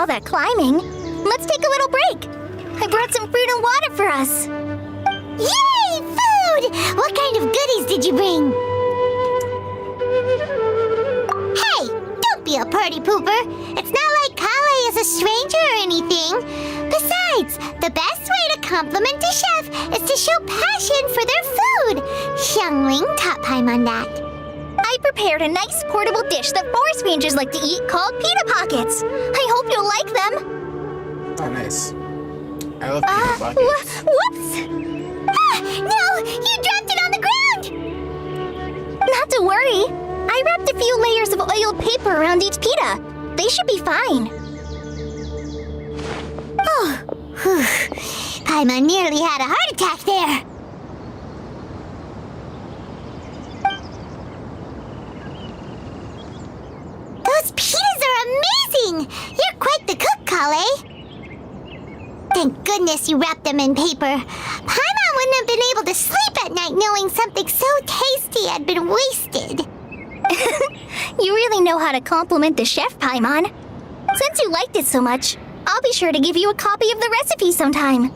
that climbing. Let's take a little break. I brought some fruit and water for us. Yay, food! What kind of goodies did you bring? Hey, don't be a party pooper. It's not like Kale is a stranger or anything. Besides, the best way to compliment a chef is to show passion for their food. Xiangling taught Paimon that. I prepared a nice portable dish that forest rangers like to eat called pita pockets. I hope you'll like them. Oh, nice. I love pita pockets. Whoops! Ah, no, you dropped it on the ground! Not to worry. I wrapped a few layers of oiled paper around each pita. They should be fine. Oh, whew. Paimon nearly had a heart attack there. Those pitas are amazing! You're quite the cook, Kale. Thank goodness you wrapped them in paper. Paimon wouldn't have been able to sleep at night knowing something so tasty had been wasted. You really know how to compliment the chef, Paimon. Since you liked it so much, I'll be sure to give you a copy of the recipe sometime.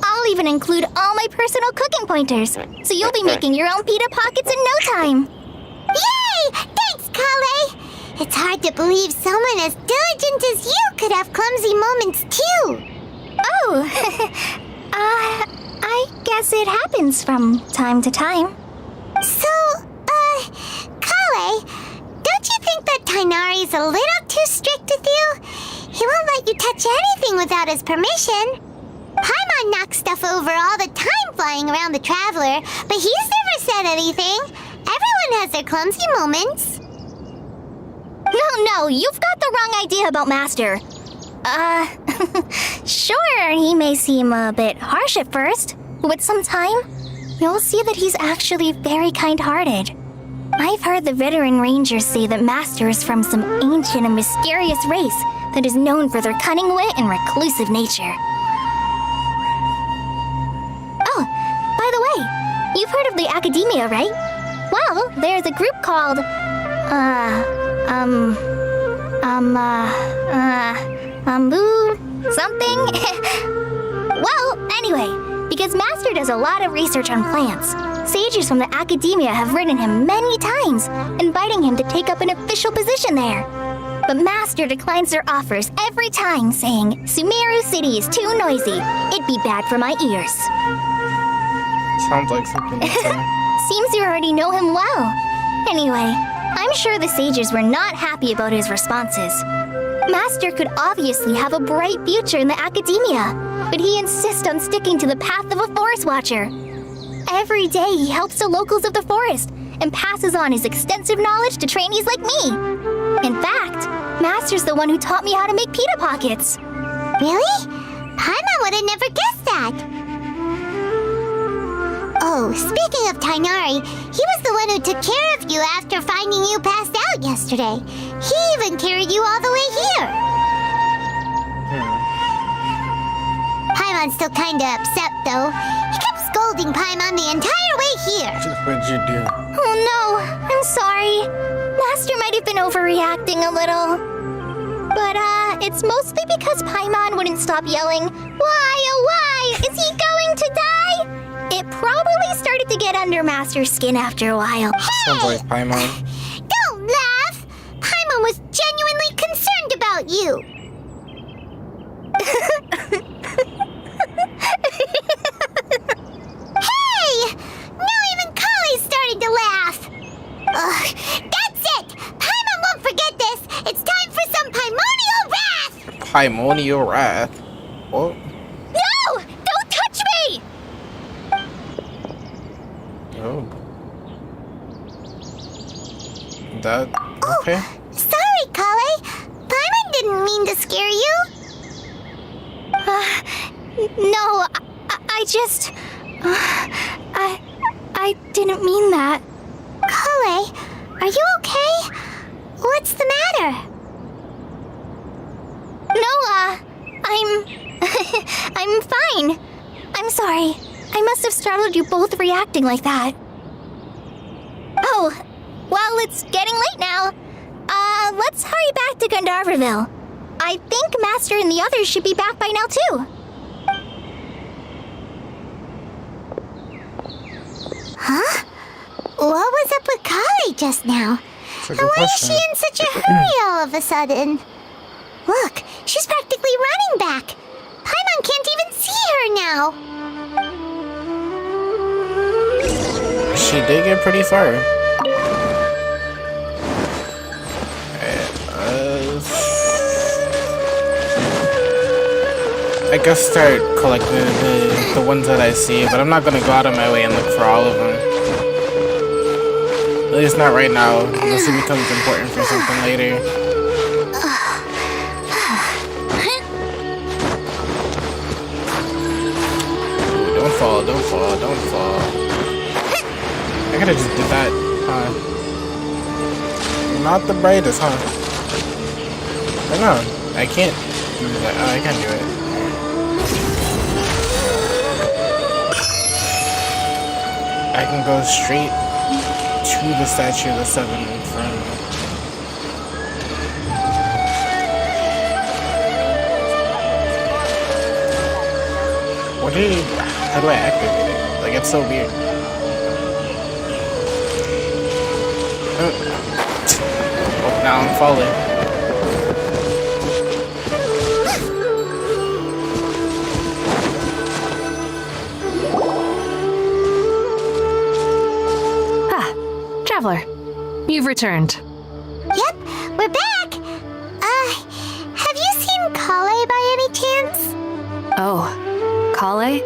I'll even include all my personal cooking pointers, so you'll be making your own pita pockets in no time. Yay! Thanks, Kale! It's hard to believe someone as diligent as you could have clumsy moments too. Oh, I guess it happens from time to time. So, Kale, don't you think that Tainari's a little too strict with you? He won't let you touch anything without his permission. Paimon knocks stuff over all the time flying around the Traveler, but he's never said anything. Everyone has their clumsy moments. No, you've got the wrong idea about Master. Sure, he may seem a bit harsh at first, but with some time, you'll see that he's actually very kind-hearted. I've heard the veteran rangers say that Master is from some ancient and mysterious race that is known for their cunning wit and reclusive nature. Oh, by the way, you've heard of the Academia, right? Well, there's a group called, something? Well, anyway, because Master does a lot of research on plants, sages from the Academia have written him many times, inviting him to take up an official position there. But Master declines their offers every time, saying, Sumeru City is too noisy. It'd be bad for my ears. Sounds like something like that. Seems you already know him well. Anyway, I'm sure the sages were not happy about his responses. Master could obviously have a bright future in the Academia, but he insists on sticking to the path of a forest watcher. Every day he helps the locals of the forest and passes on his extensive knowledge to trainees like me. In fact, Master's the one who taught me how to make pita pockets. Really? Paimon would have never guessed that. Oh, speaking of Tainari, he was the one who took care of you after finding you passed out yesterday. He even carried you all the way here. Paimon's still kinda upset, though. He kept scolding Paimon the entire way here. What'd you do? Oh no, I'm sorry. Master might have been overreacting a little. But, it's mostly because Paimon wouldn't stop yelling, Why, oh why, is he going to die? It probably started to get under Master's skin after a while. Sounds like Paimon. Don't laugh! Paimon was genuinely concerned about you. Hey! Now even Kale's starting to laugh. Ugh, that's it! Paimon won't forget this! It's time for some Paimonial wrath! Paimonial wrath? What? No! Don't touch me! Oh. That... okay. Sorry, Kale. Paimon didn't mean to scare you. No, I just... I didn't mean that. Kale, are you okay? What's the matter? No, I'm fine. I'm sorry. I must have startled you both reacting like that. Oh, well, it's getting late now. Let's hurry back to Gandharville. I think Master and the others should be back by now, too. Huh? What was up with Kali just now? That's a And good why is she question. in such a hurry all of a sudden? Look, she's practically running back. Paimon can't even see her now. She did get pretty far. I guess start collecting the ones that I see, but I'm not gonna go out of my way and look for all of them. At least not right now, unless it becomes important for something later. Ooh, don't fall, don't fall, don't fall. I could've just did that. Not the brightest, huh? I know, I can't do that. Oh, I can't do it. I can go straight to the statue of the Seven Inferno. What did he... How do I activate it? Like, it's so weird. Oh, now I'm falling. Traveler, you've returned. Yep, we're back. Have you seen Kale by any chance? Oh, Kale?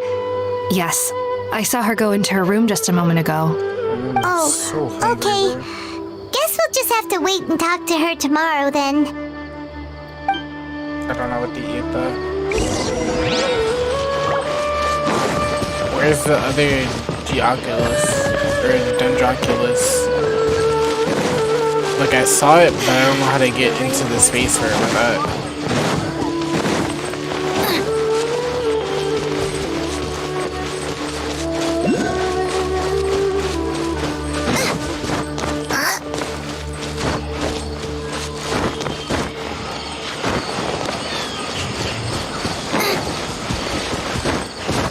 Yes, I saw her go into her room just a moment ago. Oh, So hungry, okay. bro. Guess we'll just have to wait and talk to her tomorrow then. I don't know what to eat though. Where's the other Geoculus? Or Dendroculus? Like I saw it, but I don't know how to get into the space for it with that.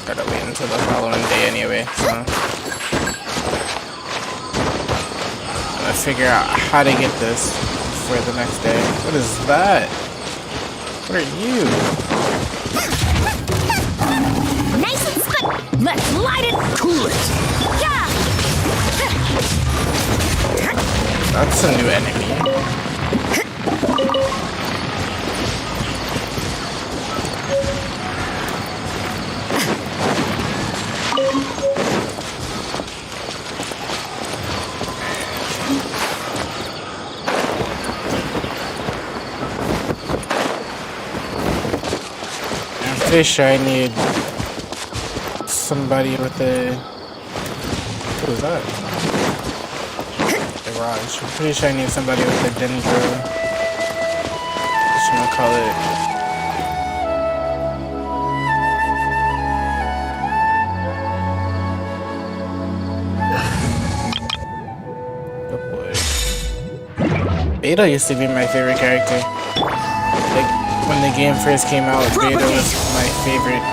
Gotta wait until the following day anyway, so. Figure out how to get this for the next day. What is that? What are you? Nice and split. Let's light it. Cool it. Yeah. That's a new enemy. I'm pretty sure I need somebody with a... What is that? A Raj. I'm pretty sure I need somebody with a Dendro. What should I call it? Oh boy. Beta used to be my favorite character. Like, when the game first came out, Beta was my favorite.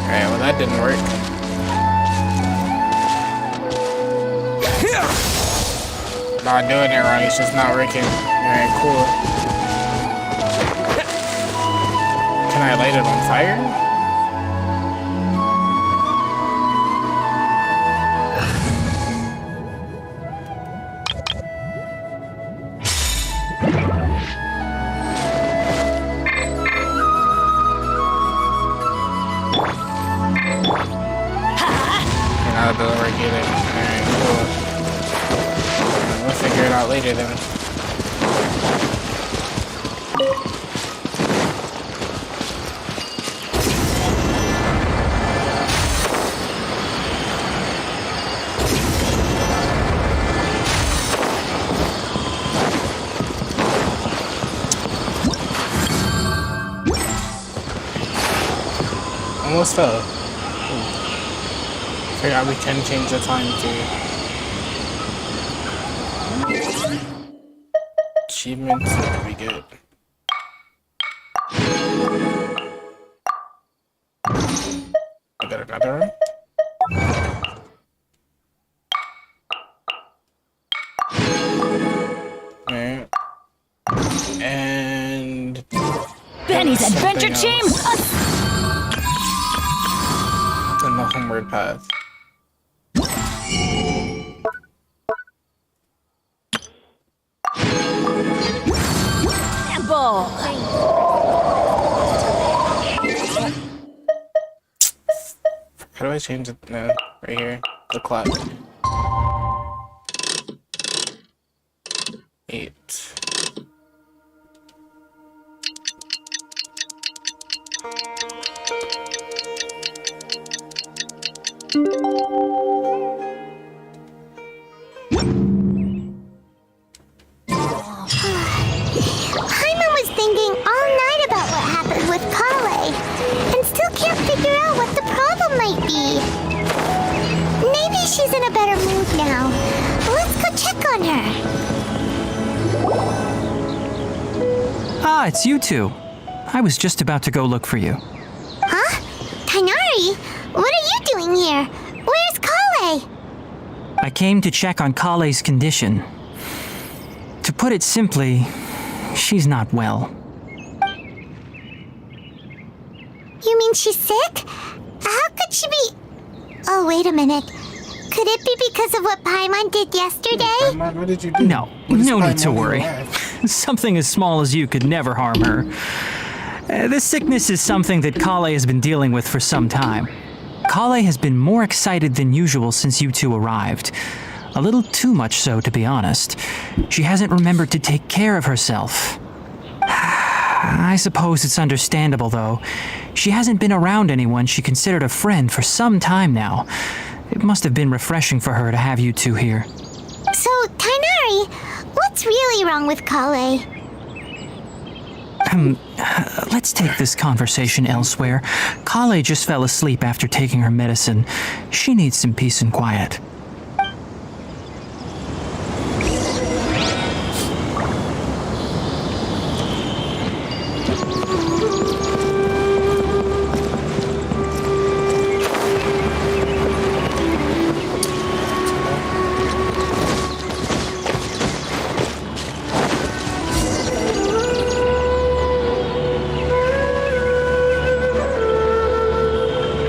Alright, well that didn't work. Not doing it wrong, it's just not working. Alright, cool. Can I light it on fire? It doesn't work either. Alright, cool. We'll figure it out later then. Almost fell. Figure out we can change the time to achievements that we get. I got another one. Alright. And Benny's Adventure something Team! else. And the homeward path. Ball. How do I change it? No, right here. The clock. 8. Paimon was thinking all night about what happened with Kale, and still can't figure out what the problem might be. Maybe she's in a better mood now. Let's go check on her. Ah, it's you two. I was just about to go look for you. Huh? Tighnari? What are you doing here? Where's Kale? I came to check on Kale's condition. To put it simply, she's not well. You mean she's sick? How could she be... Oh, wait a minute. Could it be because of what Paimon did yesterday? Paimon, what did you do? No, What is no need to Paimon worry. alive? Something as small as you could never harm her. This sickness is something that Kale has been dealing with for some time. Kale has been more excited than usual since you two arrived. A little too much so, to be honest. She hasn't remembered to take care of herself. I suppose it's understandable, though. She hasn't been around anyone she considered a friend for some time now. It must have been refreshing for her to have you two here. So, Tighnari, what's really wrong with Kale? Let's take this conversation elsewhere. Kale just fell asleep after taking her medicine. She needs some peace and quiet.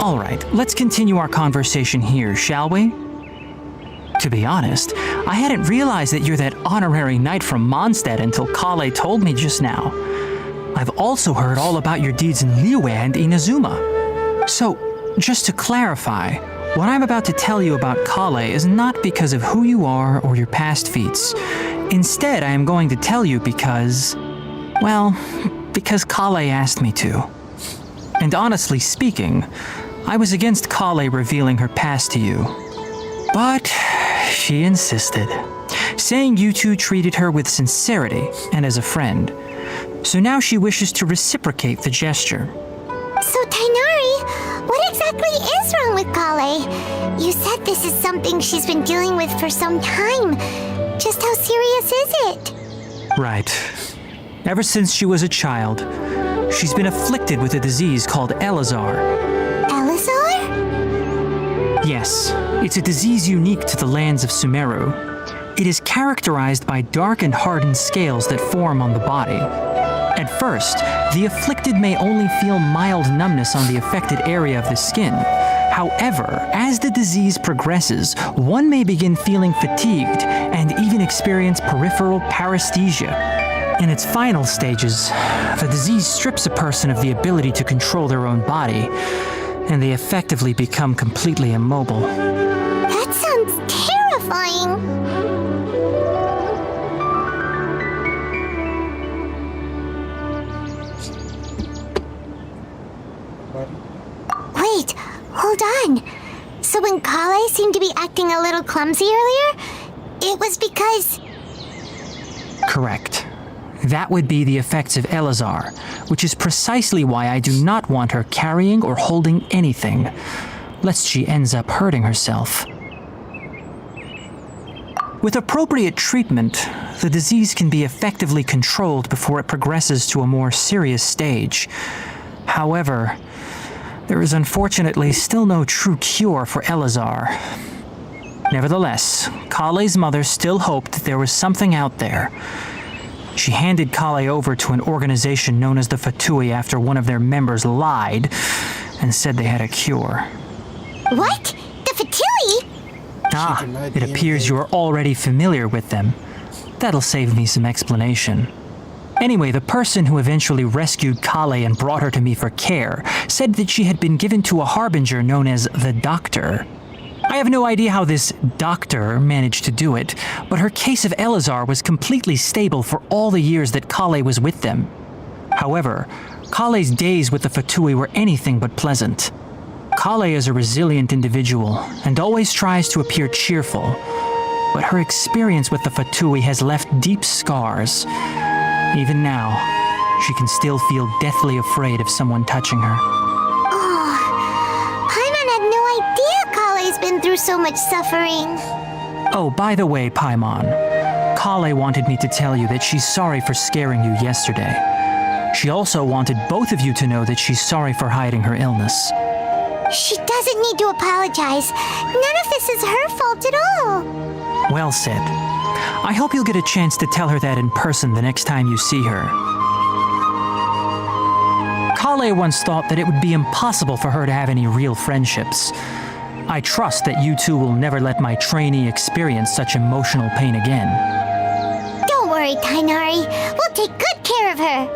All right, let's continue our conversation here, shall we? To be honest, I hadn't realized that you're that honorary knight from Mondstadt until Kale told me just now. I've also heard all about your deeds in Liyue and Inazuma. So, just to clarify, what I'm about to tell you about Kale is not because of who you are or your past feats. Instead, I am going to tell you because... well, because Kale asked me to. And honestly speaking, I was against Kale revealing her past to you. But she insisted, saying you two treated her with sincerity and as a friend. So now she wishes to reciprocate the gesture. So, Tighnari, what exactly is wrong with Kale? You said this is something she's been dealing with for some time. Just how serious is it? Right. Ever since she was a child, she's been afflicted with a disease called Elazar. Elazar? Yes, it's a disease unique to the lands of Sumeru. It is characterized by dark and hardened scales that form on the body. At first, the afflicted may only feel mild numbness on the affected area of the skin. However, as the disease progresses, one may begin feeling fatigued and even experience peripheral paresthesia. In its final stages, the disease strips a person of the ability to control their own body, and they effectively become completely immobile. That sounds terrifying. Wait, hold on. So when Kale seemed to be acting a little clumsy earlier, it was because... Correct. That would be the effects of Elazar, which is precisely why I do not want her carrying or holding anything, lest she ends up hurting herself. With appropriate treatment, the disease can be effectively controlled before it progresses to a more serious stage. However, there is unfortunately still no true cure for Elazar. Nevertheless, Kale's mother still hoped that there was something out there. She handed Kale over to an organization known as the Fatui after one of their members lied and said they had a cure. What? The Fatui? Ah, it appears you are already familiar with them. That'll save me some explanation. Anyway, the person who eventually rescued Kale and brought her to me for care said that she had been given to a harbinger known as the Doctor. I have no idea how this doctor managed to do it, but her case of Elazar was completely stable for all the years that Kale was with them. However, Kale's days with the Fatui were anything but pleasant. Kale is a resilient individual and always tries to appear cheerful, but her experience with the Fatui has left deep scars. Even now, she can still feel deathly afraid of someone touching her. Paimon had no idea Kale's been through so much suffering. Oh, by the way, Paimon, Kale wanted me to tell you that she's sorry for scaring you yesterday. She also wanted both of you to know that she's sorry for hiding her illness. She doesn't need to apologize. None of this is her fault at all. Well said. I hope you'll get a chance to tell her that in person the next time you see her. Kale once thought that it would be impossible for her to have any real friendships. I trust that you two will never let my trainee experience such emotional pain again. Don't worry, Tainari. We'll take good care of her.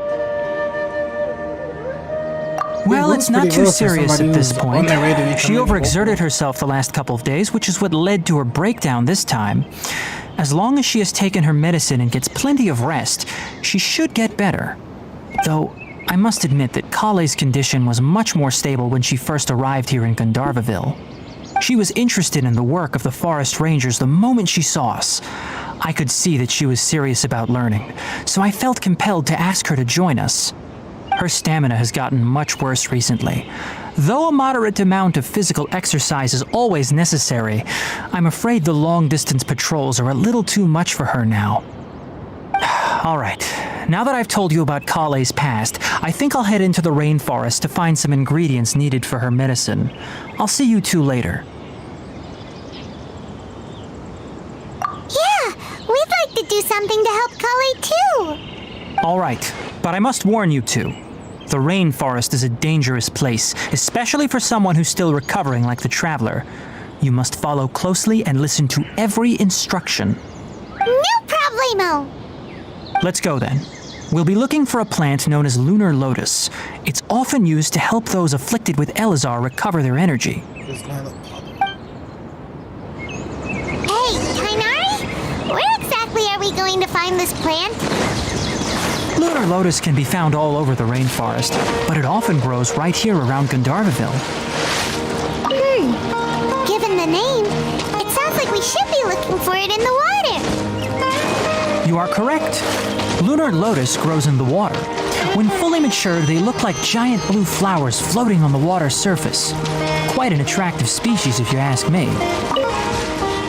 Well, It it's looks not pretty too rough for serious somebody at this who's point. underrated She and overexerted herself the last couple of days, which is what led to her breakdown this time. As long as she has taken her medicine and gets plenty of rest, she should get better. Though, I must admit that Kale's condition was much more stable when she first arrived here in Gandharvaville. She was interested in the work of the forest rangers the moment she saw us. I could see that she was serious about learning, so I felt compelled to ask her to join us. Her stamina has gotten much worse recently. Though a moderate amount of physical exercise is always necessary, I'm afraid the long-distance patrols are a little too much for her now. All right, now that I've told you about Kale's past, I think I'll head into the rainforest to find some ingredients needed for her medicine. I'll see you two later. Yeah, we'd like to do something to help Kale too. All right, but I must warn you two. The rainforest is a dangerous place, especially for someone who's still recovering like the Traveler. You must follow closely and listen to every instruction. No problemo. Let's go then. We'll be looking for a plant known as Lunar Lotus. It's often used to help those afflicted with Elazar recover their energy. Does not look popular. Hey, Tainari? Where exactly are we going to find this plant? Lunar Lotus can be found all over the rainforest, but it often grows right here around Gandharvaville. Given the name, it sounds like we should be looking for it in the water. You are correct. Lunar Lotus grows in the water. When fully matured, they look like giant blue flowers floating on the water's surface. Quite an attractive species, if you ask me.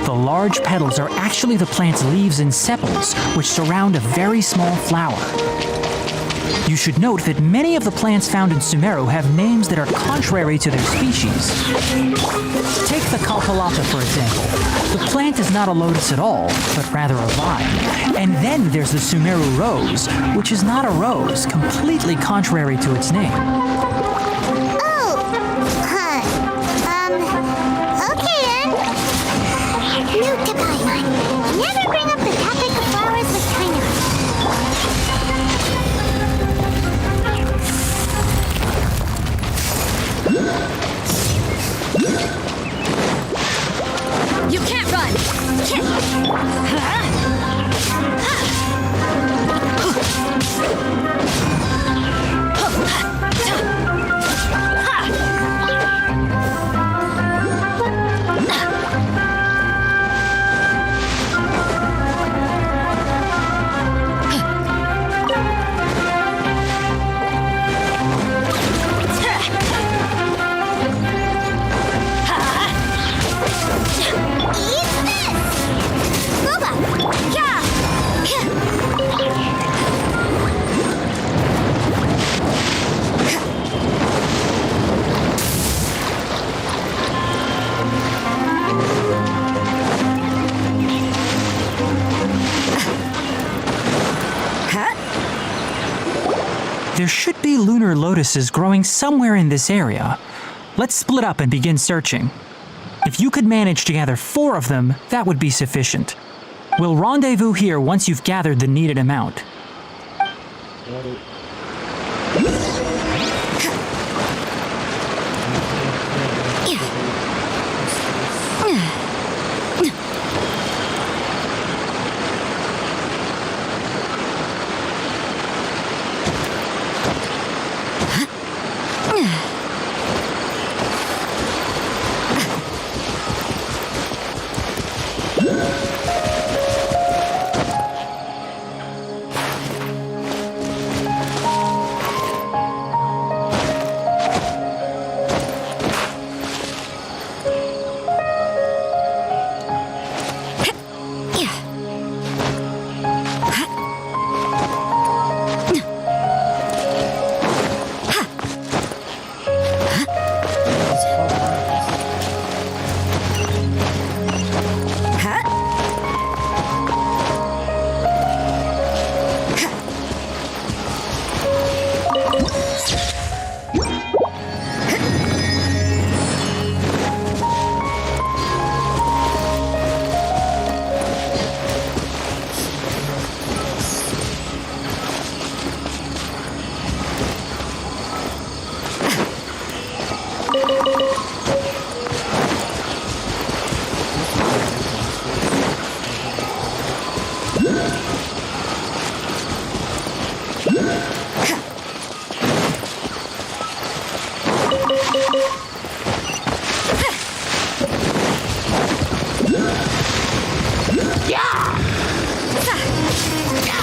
The large petals are actually the plant's leaves and sepals, which surround a very small flower. You should note that many of the plants found in Sumeru have names that are contrary to their species. Take the Kalpalata, for example. The plant is not a lotus at all, but rather a vine. And then there's the Sumeru rose, which is not a rose, completely contrary to its name. Oh, okay then. Note to Paimon, never bring up the topic of flowers with Tainari. You can't run! Eat this! Boba, There should be lunar lotuses growing somewhere in this area. Let's split up and begin searching. If you could manage to gather 4 of them, that would be sufficient. We'll rendezvous here once you've gathered the needed amount.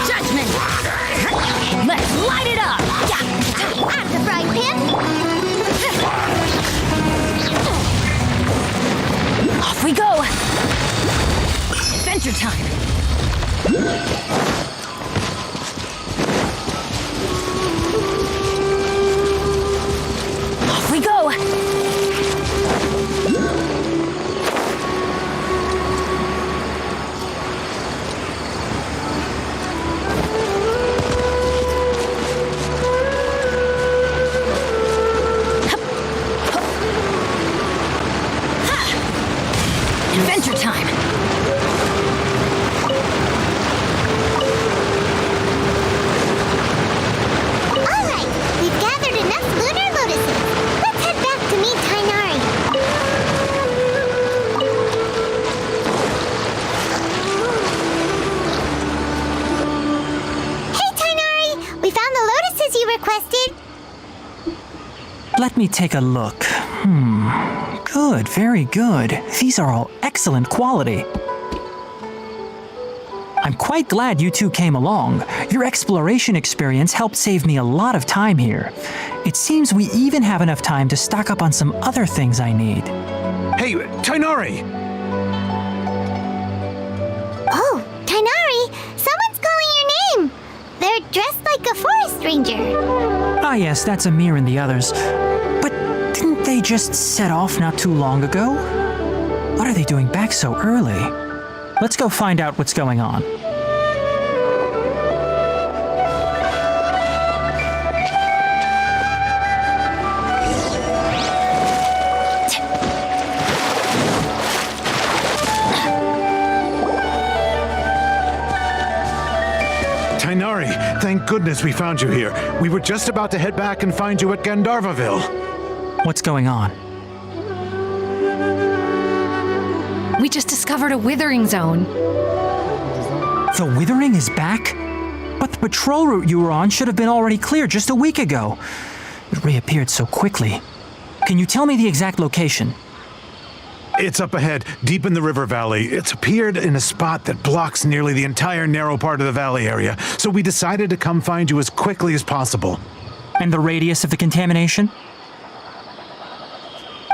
Judgment! Let's light it up! Out of the frying pan! Off we go! Adventure time! Off we go! Adventure time! Alright, we've gathered enough lunar lotuses. Let's head back to meet Tainari. Hey Tainari, we found the lotuses you requested. Let me take a look. Good, very good. These are all excellent quality. I'm quite glad you two came along. Your exploration experience helped save me a lot of time here. It seems we even have enough time to stock up on some other things I need. Hey, Tainari! Oh, Tainari, someone's calling your name. They're dressed like a forest ranger. Ah yes, that's Amir and the others. But didn't they just set off not too long ago? What are they doing back so early? Let's go find out what's going on. Tainari, thank goodness we found you here. We were just about to head back and find you at Gandharvaville. What's going on? We just discovered a withering zone. The Withering is back? But the patrol route you were on should have been already clear just a week ago. It reappeared so quickly. Can you tell me the exact location? It's up ahead, deep in the river valley. It's appeared in a spot that blocks nearly the entire narrow part of the valley area, so we decided to come find you as quickly as possible. And the radius of the contamination?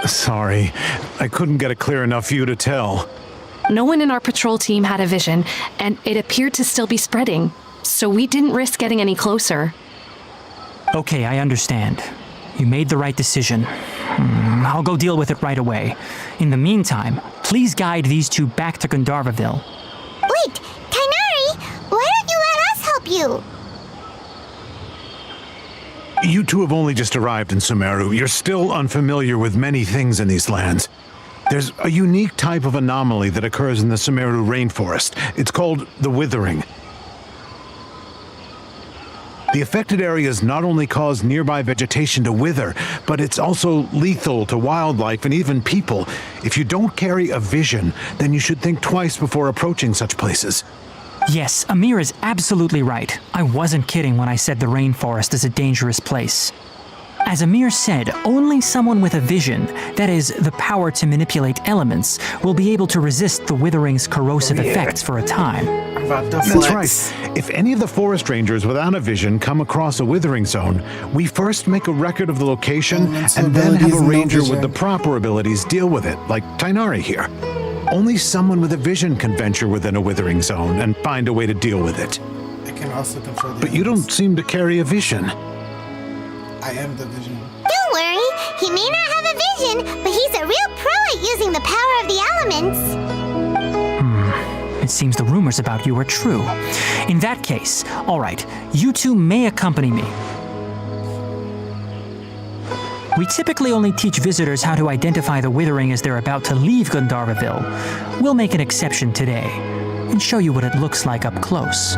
Sorry, I couldn't get a clear enough view to tell. No one in our patrol team had a vision, and it appeared to still be spreading, so we didn't risk getting any closer. Okay, I understand. You made the right decision. I'll go deal with it right away. In the meantime, please guide these two back to Gandharvaville. Wait, Tainari, why don't you let us help you? You two have only just arrived in Sumeru. You're still unfamiliar with many things in these lands. There's a unique type of anomaly that occurs in the Sumeru rainforest. It's called the Withering. The affected areas not only cause nearby vegetation to wither, but it's also lethal to wildlife and even people. If you don't carry a vision, then you should think twice before approaching such places. Yes, Amir is absolutely right. I wasn't kidding when I said the rainforest is a dangerous place. As Amir said, only someone with a vision, that is, the power to manipulate elements, will be able to resist the withering's corrosive effects for a time. That's right. If any of the forest rangers without a vision come across a withering zone, we first make a record of the location and then have a ranger with the proper abilities deal with it, like Tainari here. Only someone with a vision can venture within a withering zone and find a way to deal with it. I can also control the But you don't seem to carry a vision. I am the vision. Don't worry, he may not have a vision, but he's a real pro at using the power of the elements. It seems the rumors about you are true. In that case, all right, you two may accompany me. We typically only teach visitors how to identify the withering as they're about to leave Gandharville. We'll make an exception today and show you what it looks like up close.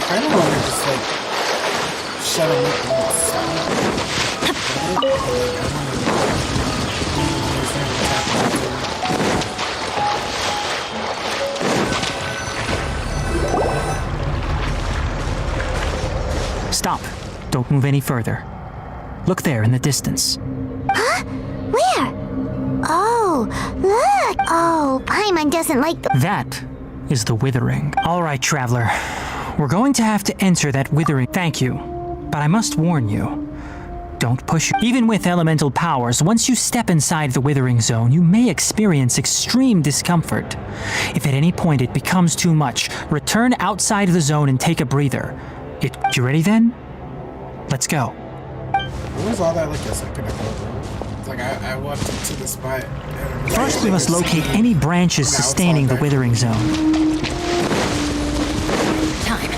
I don't want to just like shut him up Stop. Don't move any further. Look there in the distance. Huh? Where? Oh, look! Oh, Paimon doesn't like the... That is the withering. All right, traveler. We're going to have to enter that withering. Thank you. But I must warn you. Don't push. Even with elemental powers, once you step inside the withering zone, you may experience extreme discomfort. If at any point it becomes too much, return outside the zone and take a breather. You ready then? Let's go. What was all that like a second ago? It's like I walked into the spot. And First, we must locate any branches sustaining the withering zone. Time.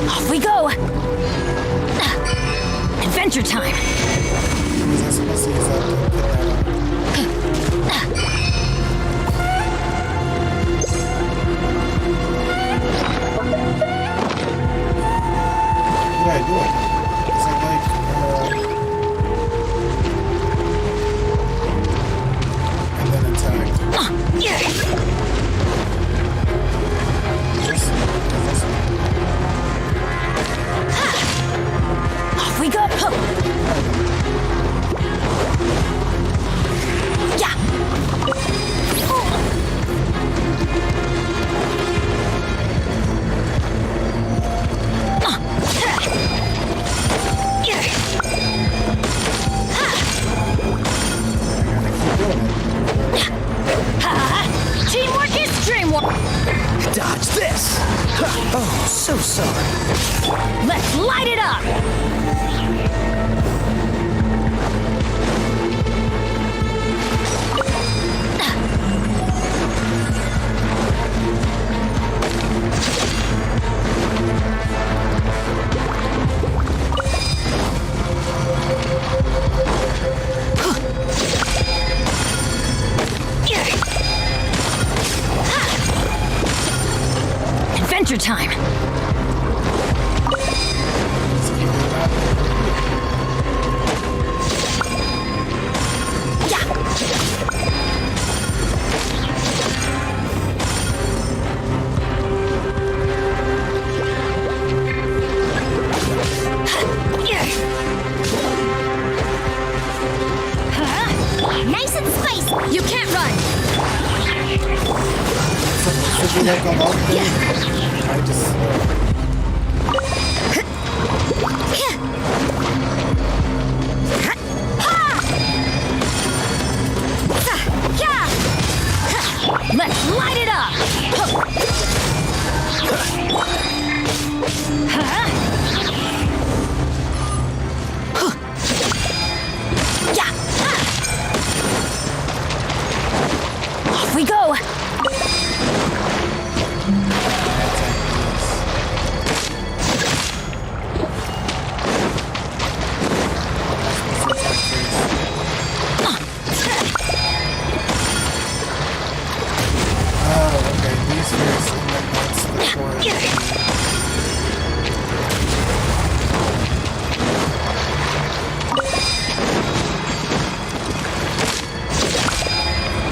Off we go! Adventure time! Was I supposed to use that to put that on? What did I do? Is it like, and then attack? Off we go! Yeah! Teamwork is dreamwork! Dodge this! Oh, so sorry. Let's light it up! Look, of all things, I just. Let's light it up! Off we go!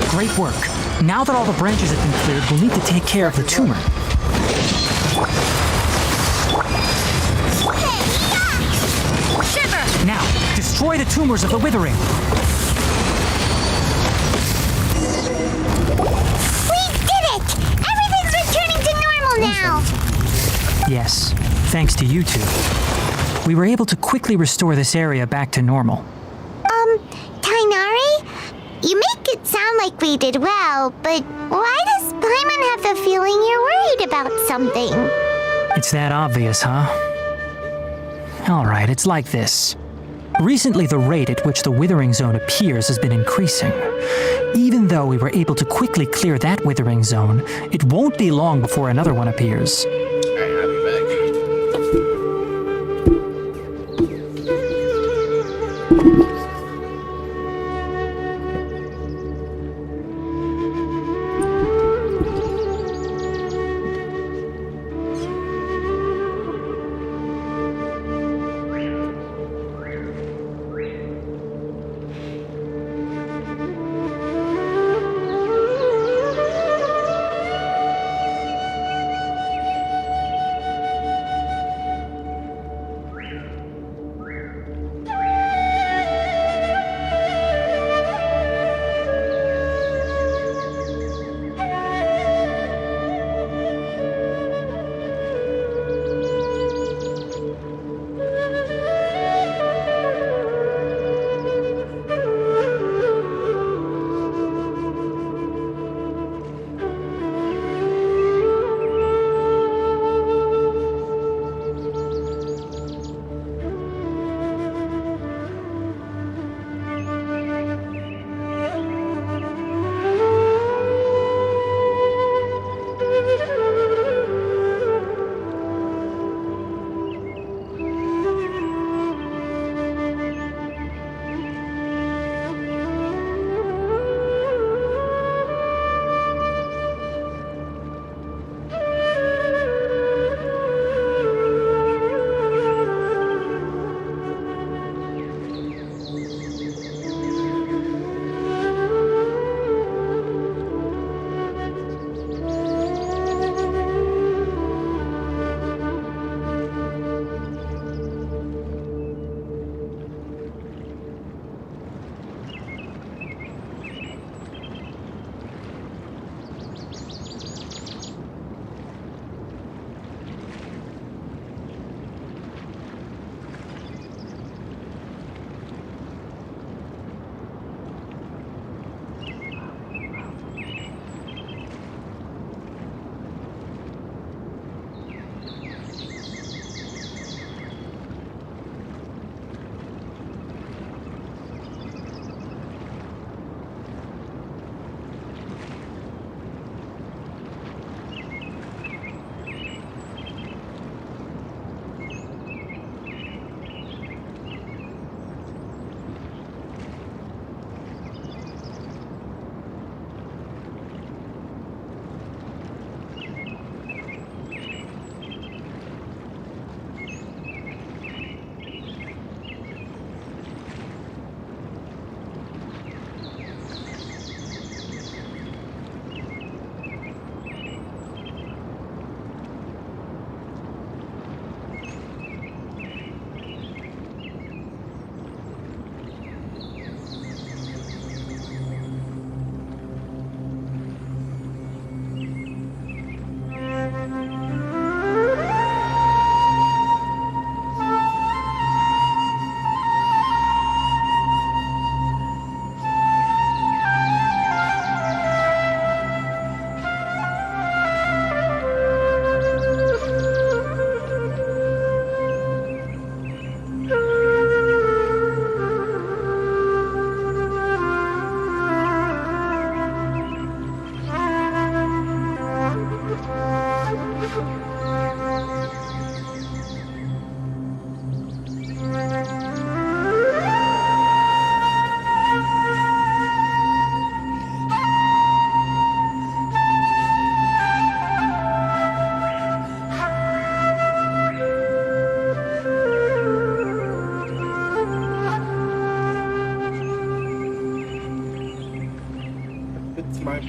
Great work. Now that all the branches have been cleared, we'll need to take care of the tumor. Shiver! Now, destroy the tumors of the withering. We did it! Everything's returning to normal now! Yes, thanks to you two. We were able to quickly restore this area back to normal. Tighnari? You make it sound like we did well, but why does Paimon have the feeling you're worried about something? It's that obvious, huh? Alright, it's like this. Recently, the rate at which the withering zone appears has been increasing. Even though we were able to quickly clear that withering zone, it won't be long before another one appears. Alright, I'll be back.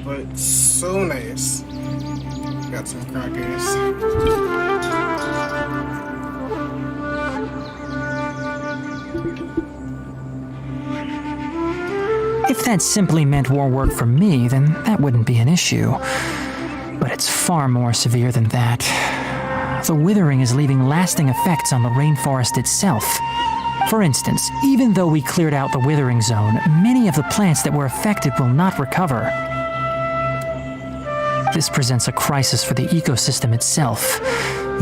but so nice. Got some crackers. If that simply meant war work for me, then that wouldn't be an issue. But it's far more severe than that. The withering is leaving lasting effects on the rainforest itself. For instance, even though we cleared out the withering zone, many of the plants that were affected will not recover. This presents a crisis for the ecosystem itself.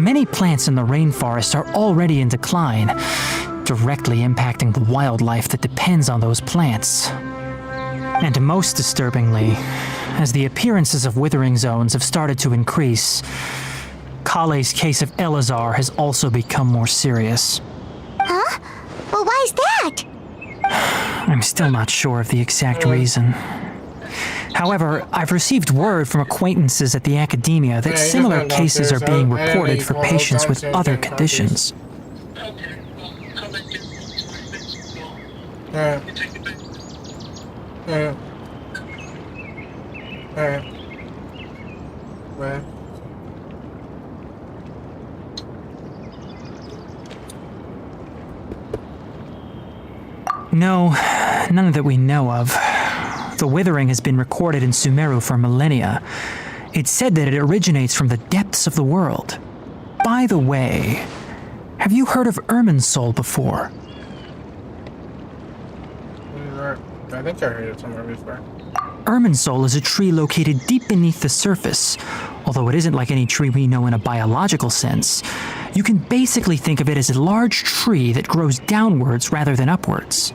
Many plants in the rainforest are already in decline, directly impacting the wildlife that depends on those plants. And most disturbingly, as the appearances of withering zones have started to increase, Kale's case of Elazar has also become more serious. Huh? Well, why is that? I'm still not sure of the exact reason. However, I've received word from acquaintances at the academia that similar cases are being reported for patients with other conditions. Where? No, none that we know of. The withering has been recorded in Sumeru for millennia. It's said that it originates from the depths of the world. By the way, have you heard of Irminsul before? I think I heard it somewhere before. Irminsul is a tree located deep beneath the surface. Although it isn't like any tree we know in a biological sense, you can basically think of it as a large tree that grows downwards rather than upwards.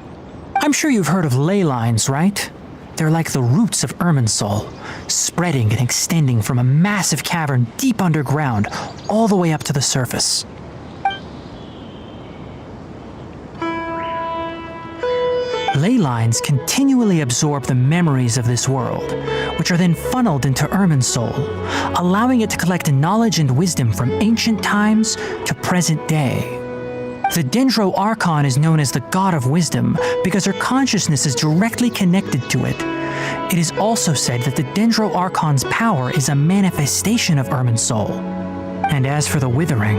I'm sure you've heard of ley lines, right? They're like the roots of Irminsul, spreading and extending from a massive cavern deep underground all the way up to the surface. Ley lines continually absorb the memories of this world, which are then funneled into Irminsul, allowing it to collect knowledge and wisdom from ancient times to present day. The Dendro Archon is known as the God of Wisdom because her consciousness is directly connected to it. It is also said that the Dendro Archon's power is a manifestation of Irminsul. And as for the Withering,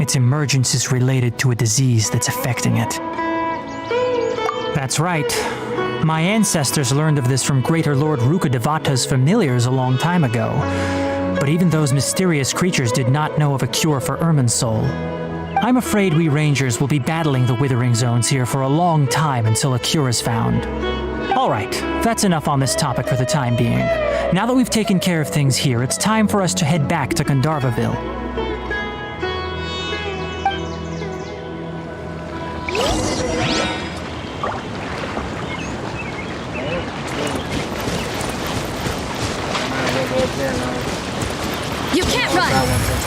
its emergence is related to a disease that's affecting it. That's right. My ancestors learned of this from Greater Lord Rukkhadevata's familiars a long time ago. But even those mysterious creatures did not know of a cure for Irminsul. I'm afraid we Rangers will be battling the Withering Zones here for a long time until a cure is found. Alright, that's enough on this topic for the time being. Now that we've taken care of things here, it's time for us to head back to Gandharvaville. You can't run!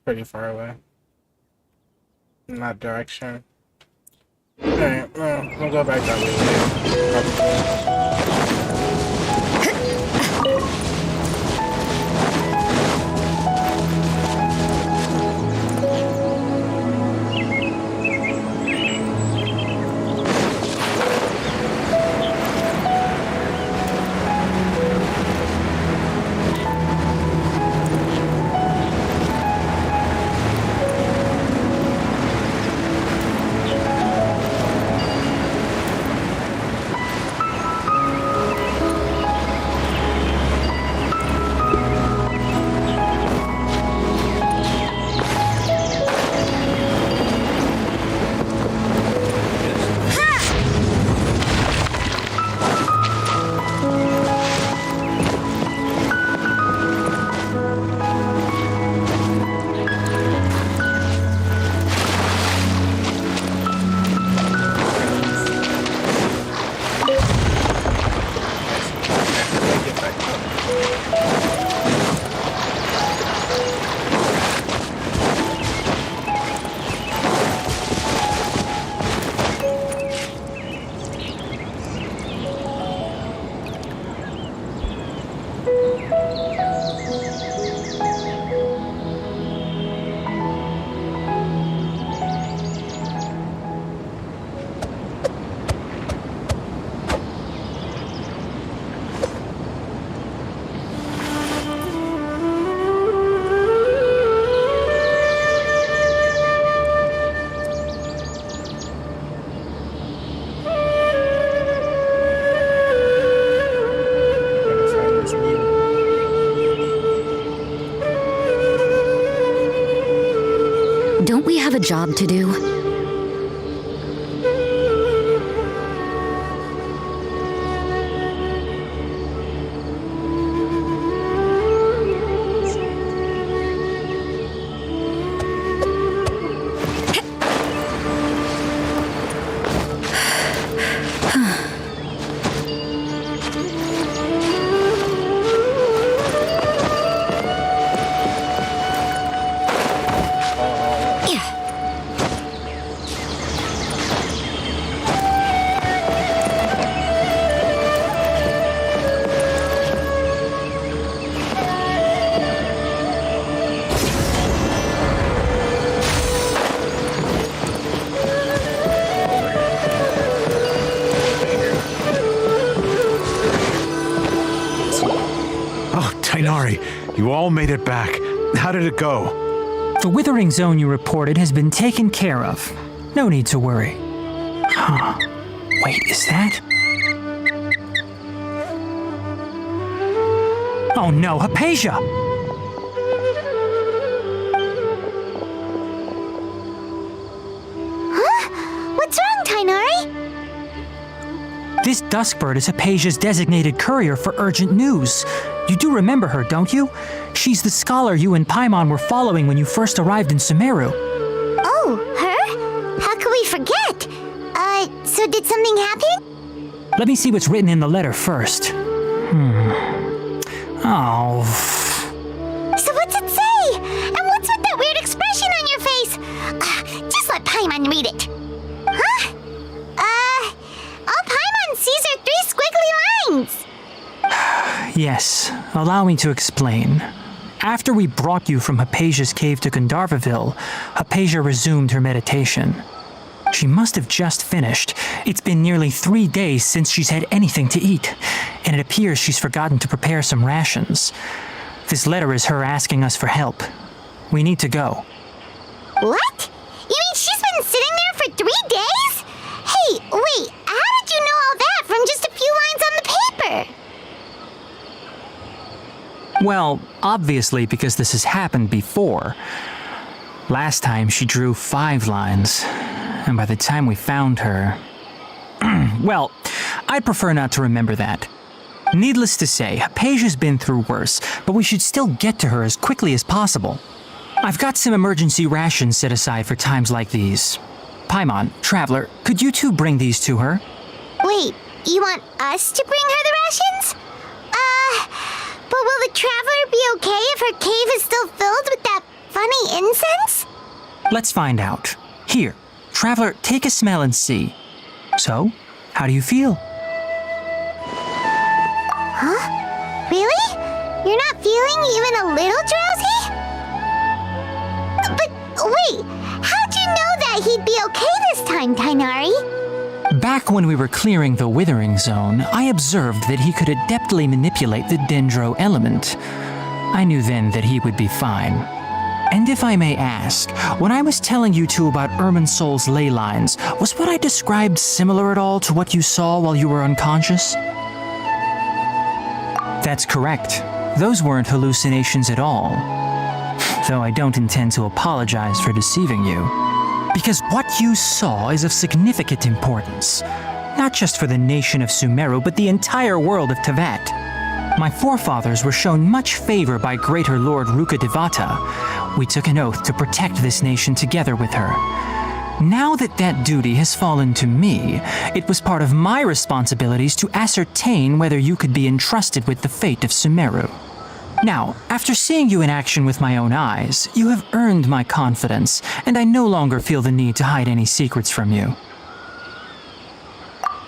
Pretty far away in that direction. Alright, well, we'll go back that way. job to do. Tighnari, you all made it back. How did it go? The withering zone you reported has been taken care of. No need to worry. Huh. Wait, is that? Oh no, Hypatia! Huh? What's wrong, Tighnari? This Duskbird is Hypatia's designated courier for urgent news. You do remember her, don't you? She's the scholar you and Paimon were following when you first arrived in Sumeru. Oh, her? How could we forget? So did something happen? Let me see what's written in the letter first. Oh. So what's it say? And what's with that weird expression on your face? Just let Paimon read it. Huh? All Paimon sees are 3 squiggly lines. Yes, allow me to explain. After we brought you from Hypatia's cave to Gandharvaville, Hypatia resumed her meditation. She must have just finished. It's been nearly 3 days since she's had anything to eat, and it appears she's forgotten to prepare some rations. This letter is her asking us for help. We need to go. What? You mean she's been sitting there for 3 days? Hey, wait, how did you know all that from just a few lines on the paper? Well, obviously because this has happened before. Last time she drew 5 lines, and by the time we found her... well, I'd prefer not to remember that. Needless to say, Hypatia's been through worse, but we should still get to her as quickly as possible. I've got some emergency rations set aside for times like these. Paimon, Traveler, could you two bring these to her? Wait, you want us to bring her the rations? But will the Traveler be okay if her cave is still filled with that funny incense? Let's find out. Here, Traveler, take a smell and see. So, how do you feel? Huh? Really? You're not feeling even a little drowsy? But wait, how'd you know that he'd be okay this time, Tighnari? Back when we were clearing the Withering Zone, I observed that he could adeptly manipulate the Dendro element. I knew then that he would be fine. And if I may ask, when I was telling you two about Irminsul's ley lines, was what I described similar at all to what you saw while you were unconscious? That's correct. Those weren't hallucinations at all. Though I don't intend to apologize for deceiving you. Because what you saw is of significant importance. Not just for the nation of Sumeru, but the entire world of Teyvat. My forefathers were shown much favor by Greater Lord Rukkhadevata. We took an oath to protect this nation together with her. Now that that duty has fallen to me, it was part of my responsibilities to ascertain whether you could be entrusted with the fate of Sumeru. Now, after seeing you in action with my own eyes, you have earned my confidence, and I no longer feel the need to hide any secrets from you.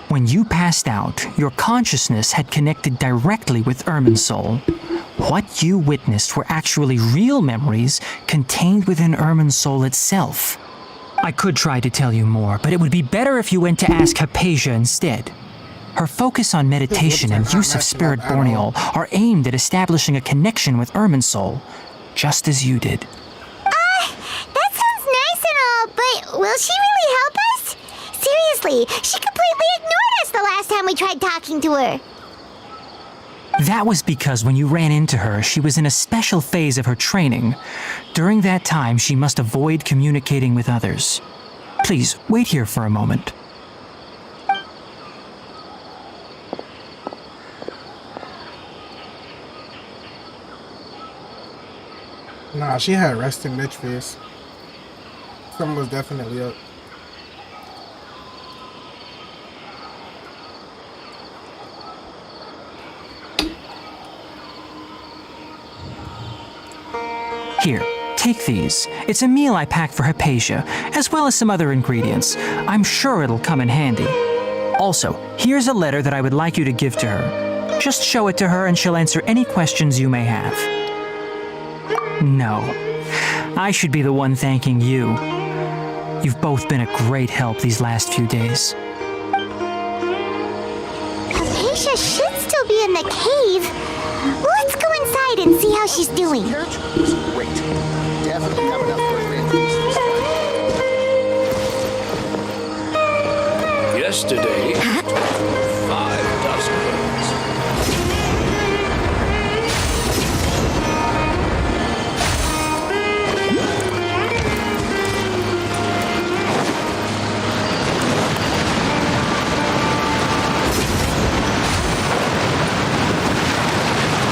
When you passed out, your consciousness had connected directly with Irminsul. What you witnessed were actually real memories contained within Irminsul itself. I could try to tell you more, but it would be better if you went to ask Hypatia instead. Her focus on meditation and use of Spirit Borneol are aimed at establishing a connection with Irminsul, just as you did. That sounds nice and all, but will she really help us? Seriously, she completely ignored us the last time we tried talking to her. That was because when you ran into her, she was in a special phase of her training. During that time, she must avoid communicating with others. Please, wait here for a moment. Nah, she had resting bitch face. Something was definitely up. Here, take these. It's a meal I packed for Hypatia, as well as some other ingredients. I'm sure it'll come in handy. Also, here's a letter that I would like you to give to her. Just show it to her and she'll answer any questions you may have. No, I should be the one thanking you. You've both been a great help these last few days. Hypatia should still be in the cave. Let's go inside and see how she's doing. Great. Definitely have enough for Yesterday, 5 dozen birds.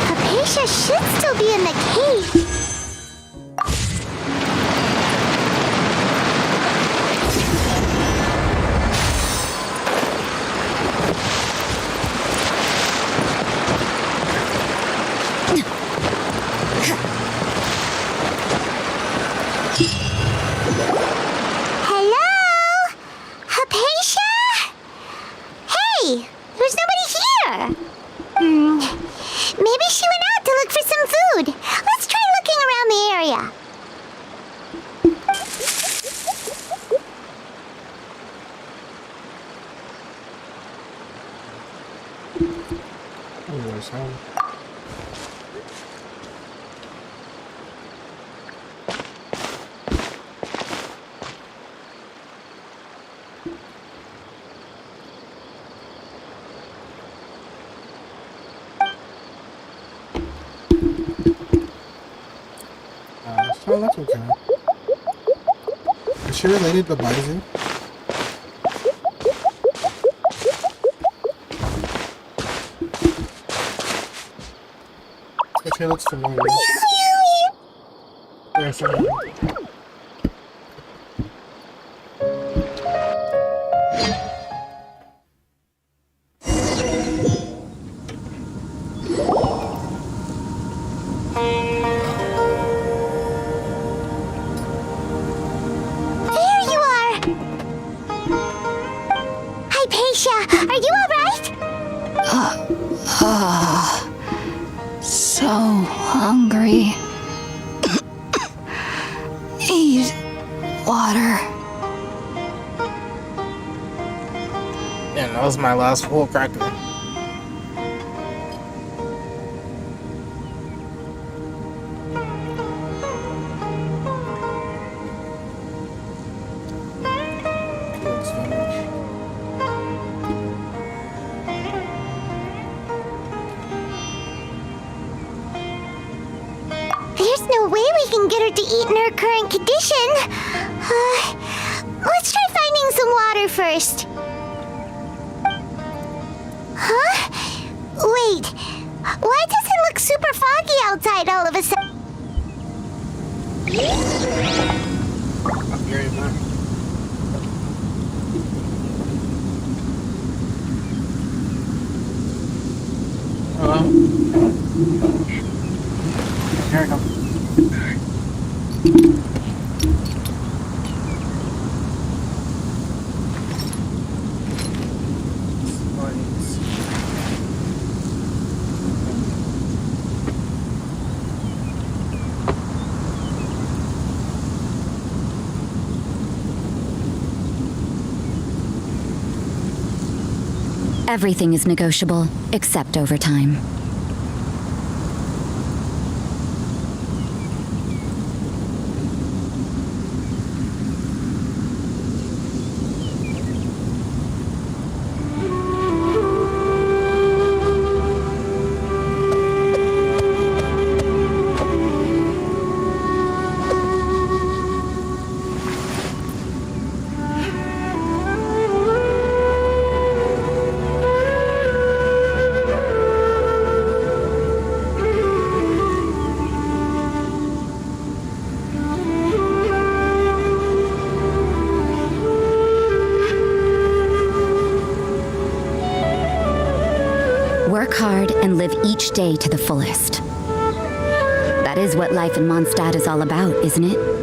Hypatia should still be in the cave. Hello? Hypatia? Hey, there's nobody here. Maybe she went out to look for some food. Let's try looking around the area. Anyways, so that's okay. Is she related to Bison? She looks familiar. There's something. There you are! Hypatia, are you alright? So hungry. Need water. Yeah, that was my last whole cracker. There's no way we can get her to eat in her current condition. Let's try finding some water first. Huh? Wait, why does it look super foggy outside all of a sudden? Very much. Hello? Here we go. Everything is negotiable, except overtime. hard and live each day to the fullest. That is what life in Mondstadt is all about, isn't it?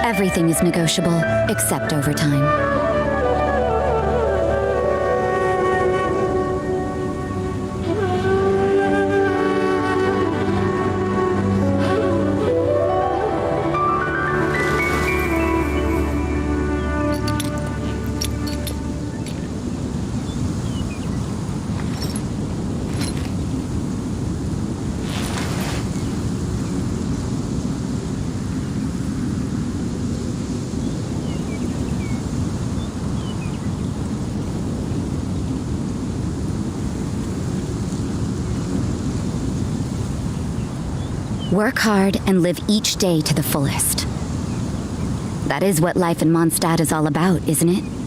Everything is negotiable, except overtime. Work hard and live each day to the fullest. That is what life in Mondstadt is all about, isn't it?